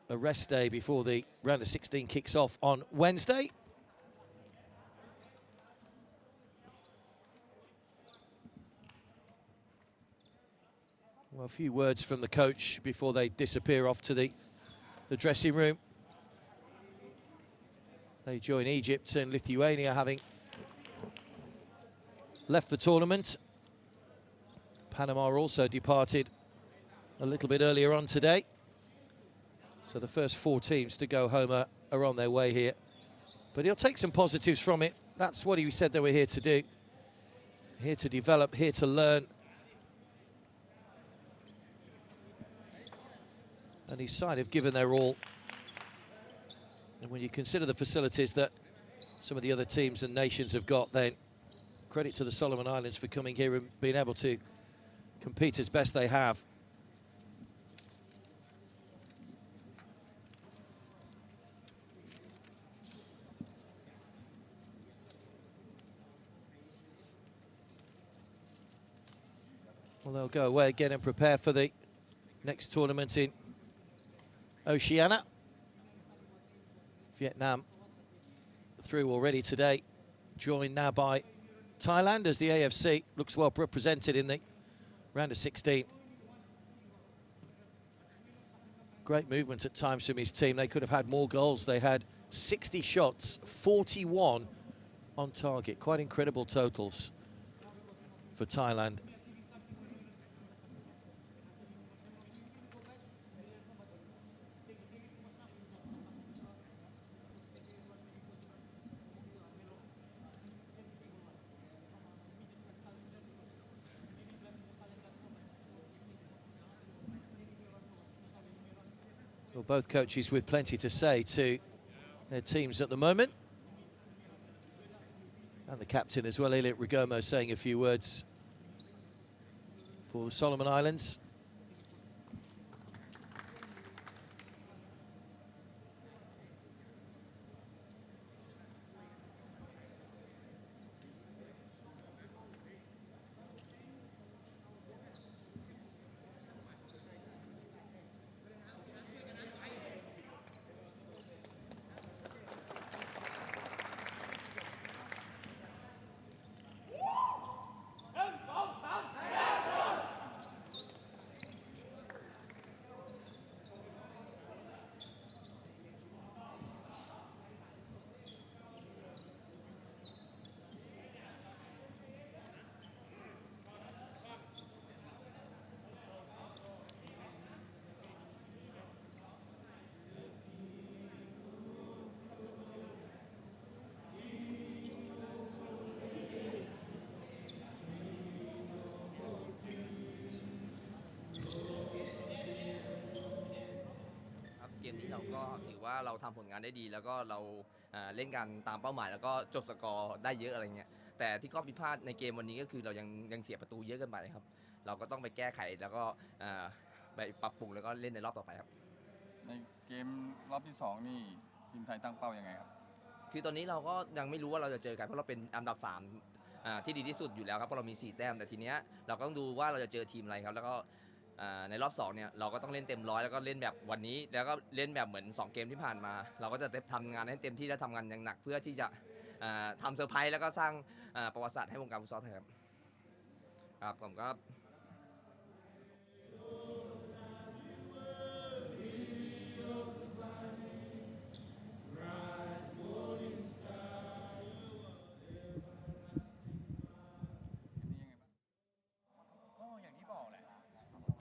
[SPEAKER 1] a rest day before the round of 16 kicks off on Wednesday. Well, a few words from the coach before they disappear off to the dressing room. They join Egypt and Lithuania, having left the tournament. Panama also departed a little bit earlier on today. So the first 4 teams to go home are on their way here. But he'll take some positives from it. That's what he said they were here to do. Here to develop, here to learn. And his side have given their all. And when you consider the facilities that some of the other teams and nations have got, then credit to the Solomon Islands for coming here and being able to compete as best they have. Well, they'll go away again and prepare for the next tournament in Oceania. Vietnam through already today, joined now by Thailand as the AFC looks well represented in the round of 16. Great movement at times from his team. They could have had more goals. They had 60 shots, 41 on target. Quite incredible totals for Thailand. Well, both coaches with plenty to say to their teams at the moment. And the captain as well, Elliot Rigomo, saying a few words for the Solomon Islands.
[SPEAKER 7] ก็ถือว่าเราทำผลงานได้ดีแล้วก็เราเล่นกันตามเป้าหมายแล้วก็จบสกอร์ได้เยอะอะไรเงี้ยแต่ที่ข้อผิดพลาดในเกมวันนี้ก็คือเรายังเสียประตูเยอะเกินไปครับเราก็ต้องไปแก้ไขแล้วก็ไปปรับปรุงแล้วก็เล่นในรอบต่อไปครับ
[SPEAKER 8] ในเกมรอบที่2นี่ทีมไทยตั้งเป้ายังไงครับ
[SPEAKER 7] คือตอนนี้เราก็ยังไม่รู้ว่าเราจะเจอกันเพราะเราเป็นอันดับ3ที่ดีที่สุดอยู่แล้วครับเพราะเรามี4แต้มแต่ทีเนี้ยเราก็ต้องดูว่าเราจะเจอทีมอะไรครับแล้วก็ในรอบ2เนี่ยเราก็ต้องเล่นเต็มร้อยแล้วก็เล่นแบบวันนี้แล้วก็เล่นแบบเหมือน2เกมที่ผ่านมาเราก็จะทำงานให้เต็มที่และทำงานอย่างหนักเพื่อที่จะทำเซอร์ไพรส์แล้วก็สร้างประวัติศาสตร์ให้วงการฟุตซอลไทยครับผมก็
[SPEAKER 3] อย่างที่บอกแหละ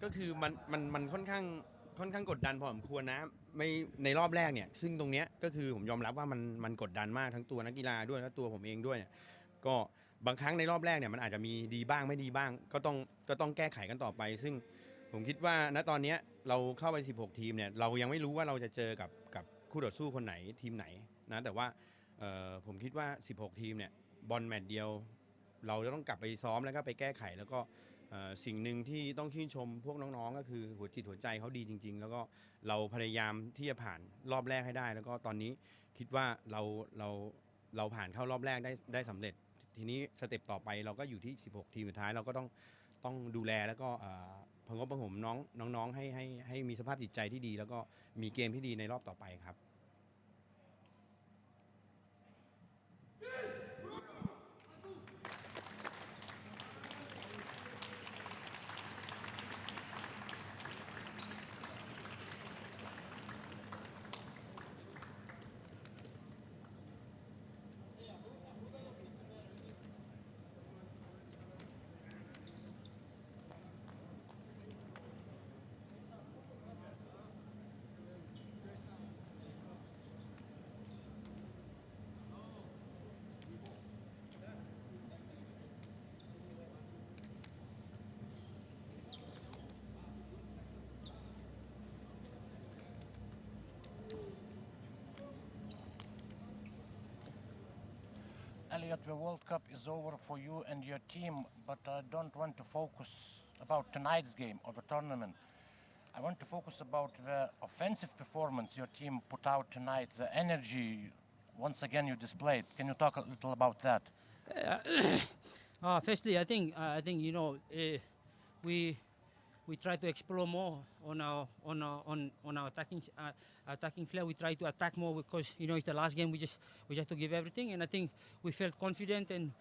[SPEAKER 3] ก็คือมันค่อนข้างกดดันพอสมควรนะไม่ในรอบแรกเนี่ยซึ่งตรงเนี้ยก็คือผมยอมรับว่ามันกดดันมากทั้งตัวนักกีฬาด้วยและตัวผมเองด้วยเนี่ยก็บางครั้งในรอบแรกเนี่ยมันอาจจะมีดีบ้างไม่ดีบ้างก็ต้องแก้ไขกันต่อไปซึ่งผมคิดว่าณตอนนี้เราเข้าไป16ทีมเนี่ยเรายังไม่รู้ว่าเราจะเจอกับคู่ต่อสู้คนไหนทีมไหนนะแต่ว่าผมคิดว่า16ทีมเนี่ยบอลแมตช์เดียวเราจะต้องกลับไปซ้อมแล้วก็ไปแก้ไขแล้วก็สิ่งหนึ่งที่ต้องชื่นชมพวกน้องๆก็คือหัวจิตหัวใจเขาดีจริงๆแล้วก็เราพยายามที่จะผ่านรอบแรกให้ได้แล้วก็ตอนนี้คิดว่าเราผ่านเข้ารอบแรกได้สำเร็จทีนี้สเต็ปต่อไปเราก็อยู่ที่16ทีมสุดท้ายเราก็ต้องดูแลแล้วก็ประงบประหงมน้องๆให้มีสภาพจิตใจที่ดีแล้วก็มีเกมที่ดีในรอบต่อไปครับ
[SPEAKER 9] Elliot, the World Cup is over for you and your team, but I don't want to focus about tonight's game or the tournament. I want to focus about the offensive performance your team put out tonight, the energy once again you displayed. Can you talk a little about that?
[SPEAKER 10] Firstly, I think we try to explore more on our attacking flair. We try to attack more because it's the last game. We just have to give everything, and I think we felt confident, and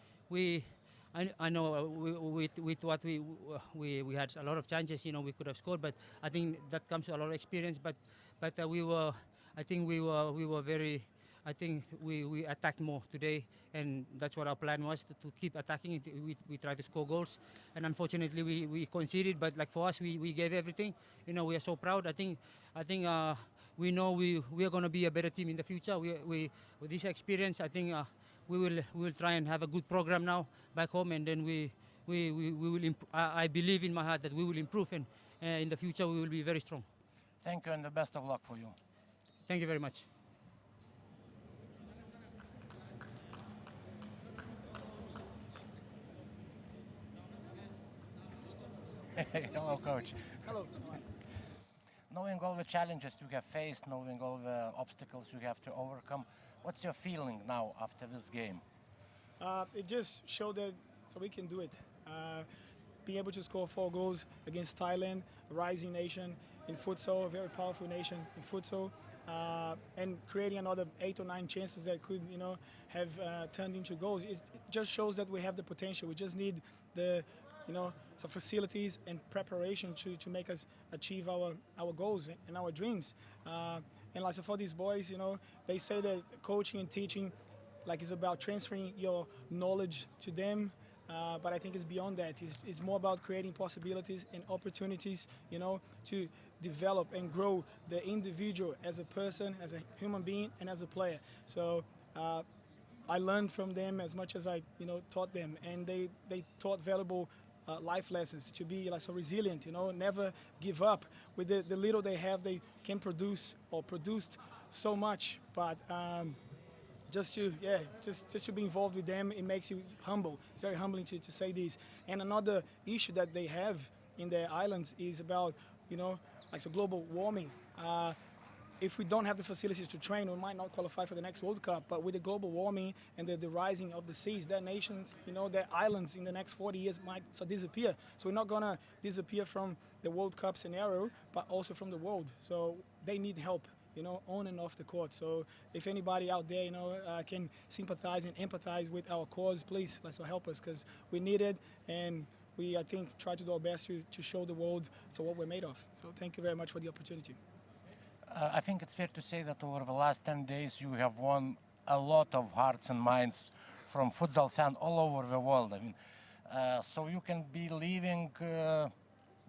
[SPEAKER 10] I know with what we had a lot of chances. We could have scored, but I think that comes to a lot of experience. But we were very. I think we attacked more today, and that's what our plan was, to keep attacking. We tried to score goals, and unfortunately we conceded. But like for us, we gave everything. We are so proud. I think we know we are going to be a better team in the future. We with this experience, I think we will try and have a good program now back home, and then we will. I believe in my heart that we will improve, and in the future we will be very strong.
[SPEAKER 9] Thank you, and the best of luck for you.
[SPEAKER 10] Thank you very much.
[SPEAKER 9] Hello, Coach.
[SPEAKER 4] Hello.
[SPEAKER 9] Knowing all the challenges you have faced, knowing all the obstacles you have to overcome, what's your feeling now after this game?
[SPEAKER 4] It just showed that we can do it. Being able to score 4 goals against Thailand, a rising nation in futsal, a very powerful nation in futsal, and creating another 8 or 9 chances that could, have turned into goals. It just shows that we have the potential. We just need the some facilities and preparation to make us achieve our goals and our dreams. And like so for these boys, they say that coaching and teaching is about transferring your knowledge to them. But I think it's beyond that. It's more about creating possibilities and opportunities, to develop and grow the individual as a person, as a human being, and as a player. So I learned from them as much as I, taught them, and they taught valuable life lessons, to be like so resilient, you know, never give up. With the little they have, they can produce or produced so much, but just to be involved with them, it makes you humble. It's very humbling to say this. And another issue that they have in their islands is about, you know, like so global warming. If we don't have the facilities to train, we might not qualify for the next World Cup. But with the global warming and the rising of the seas, their nations, you know, their islands in the next 40 years might disappear. So we're not gonna disappear from the World Cup scenario, but also from the world. So they need help, you know, on and off the court. So if anybody out there, you know, can sympathize and empathize with our cause, please, let's help us, because we need it, and we, I think, try to do our best to show the world what we're made of. So thank you very much for the opportunity.
[SPEAKER 9] I think it's fair to say that over the last 10 days you have won a lot of hearts and minds from futsal fans all over the world. I mean, so you can be leaving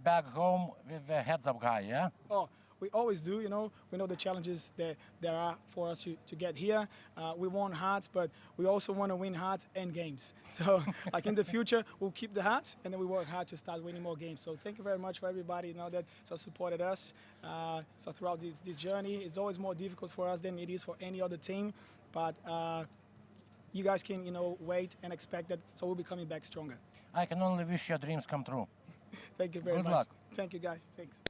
[SPEAKER 9] back home with the heads up high, yeah?
[SPEAKER 4] Oh, we always do, you know. We know the challenges that there are for us to get here. We want hearts, but we also want to win hearts and games. So, like in the future, we'll keep the hearts, and then we work hard to start winning more games. So thank you very much for everybody, you know, that supported us. So throughout this journey, it's always more difficult for us than it is for any other team. But you guys can, you know, wait and expect that. So we'll be coming back stronger.
[SPEAKER 9] I can only wish your dreams come true.
[SPEAKER 4] Thank you very much.
[SPEAKER 9] Good luck.
[SPEAKER 4] Thank you, guys. Thanks.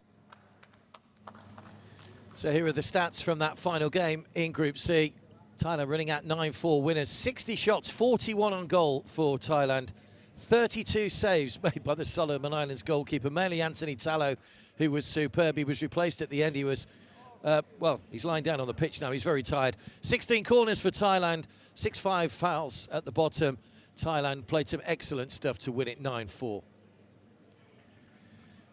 [SPEAKER 1] So here are the stats from that final game in Group C. Thailand running out 9-4 winners. 60 shots, 41 on goal for Thailand. 32 saves made by the Solomon Islands goalkeeper, mainly Anthony Tallow, who was superb. He was replaced at the end. He was, well, he's lying down on the pitch now. He's very tired. 16 corners for Thailand. 6-5 fouls at the bottom. Thailand played some excellent stuff to win it 9-4.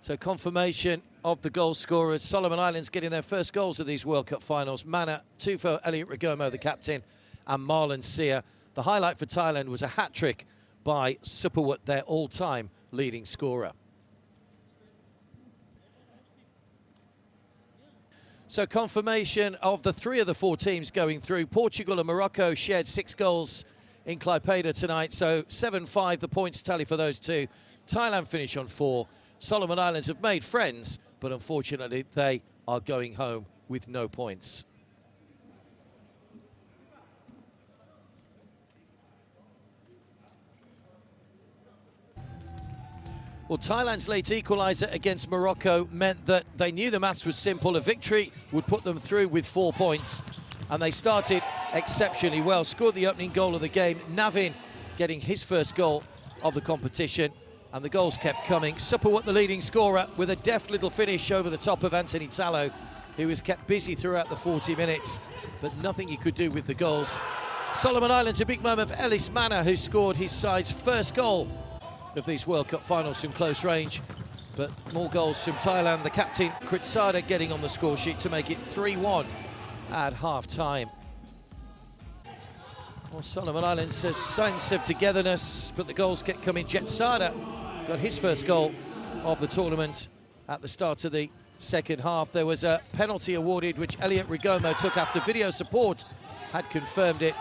[SPEAKER 1] So confirmation of the goal scorers. Solomon Islands getting their first goals of these World Cup finals. Mana, Tufo, Elliot Rigomo, the captain, and Marlon Sia. The highlight for Thailand was a hat-trick by Supawat, their all-time leading scorer. So confirmation of the 3 of the 4 teams going through. Portugal and Morocco shared 6 goals in Klaipeda tonight. So 7-5 the points tally for those 2. Thailand finish on 4. Solomon Islands have made friends, but unfortunately they are going home with no points. Well, Thailand's late equaliser against Morocco meant that they knew the maths was simple. A victory would put them through with 4 points, and they started exceptionally well. Scored the opening goal of the game. Navin getting his first goal of the competition. And the goals kept coming. Supawat, the leading scorer, with a deft little finish over the top of Anthony Tallow, who was kept busy throughout the 40 minutes, but nothing he could do with the goals. Solomon Islands, a big moment for Ellis Mana, who scored his side's first goal of these World Cup finals from close range. But more goals from Thailand. The captain, Kritsada, getting on the score sheet to make it 3-1 at half-time. Well, Solomon Islands has signs of togetherness, but the goals kept coming. Jetsada got his first goal of the tournament at the start of the second half. There was a penalty awarded, which Elliot Rigomo took after video support had confirmed it.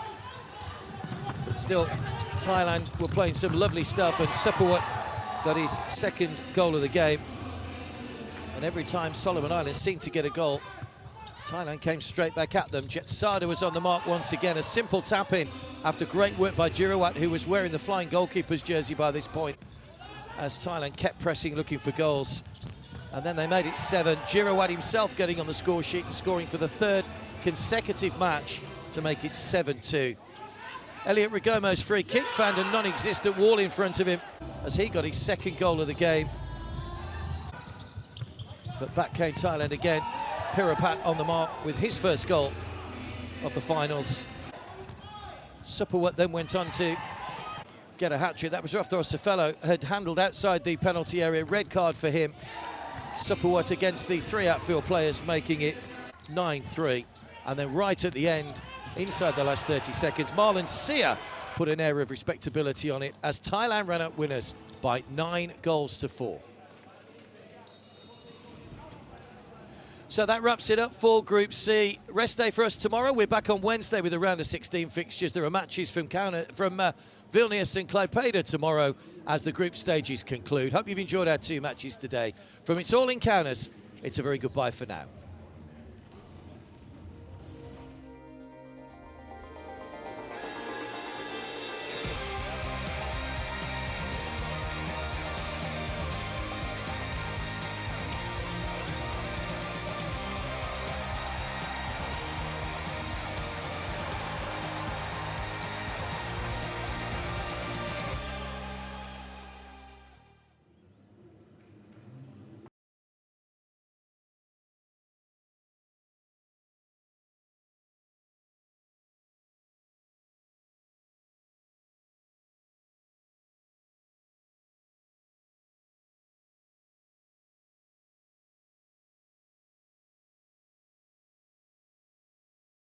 [SPEAKER 1] But still, Thailand were playing some lovely stuff, and Supawat got his second goal of the game. And every time Solomon Islands seemed to get a goal, Thailand came straight back at them. Jetsada was on the mark once again. A simple tap-in after great work by Jirawat, who was wearing the flying goalkeeper's jersey by this point, as Thailand kept pressing, looking for goals. And then they made it 7. Jirawat himself getting on the score sheet and scoring for the 3rd consecutive match to make it 7-2. Elliot Rigomo's free kick found a non-existent wall in front of him as he got his 2nd goal of the game. But back came Thailand again. Pirapat on the mark with his first goal of the finals. Supawat then went on to get a hat-trick. That was after Osafello had handled outside the penalty area. Red card for him. Supawat against the 3 outfield players, making it 9-3. And then right at the end, inside the last 30 seconds, Marlon Sia put an air of respectability on it as Thailand ran out winners by 9 goals to 4. So that wraps it up for Group C. Rest day for us tomorrow. We're back on Wednesday with a round of 16 fixtures. There are matches from Vilnius and Klaipėda tomorrow as the group stages conclude. Hope you've enjoyed our 2 matches today. From It's All in Kaunas, it's a very goodbye for now.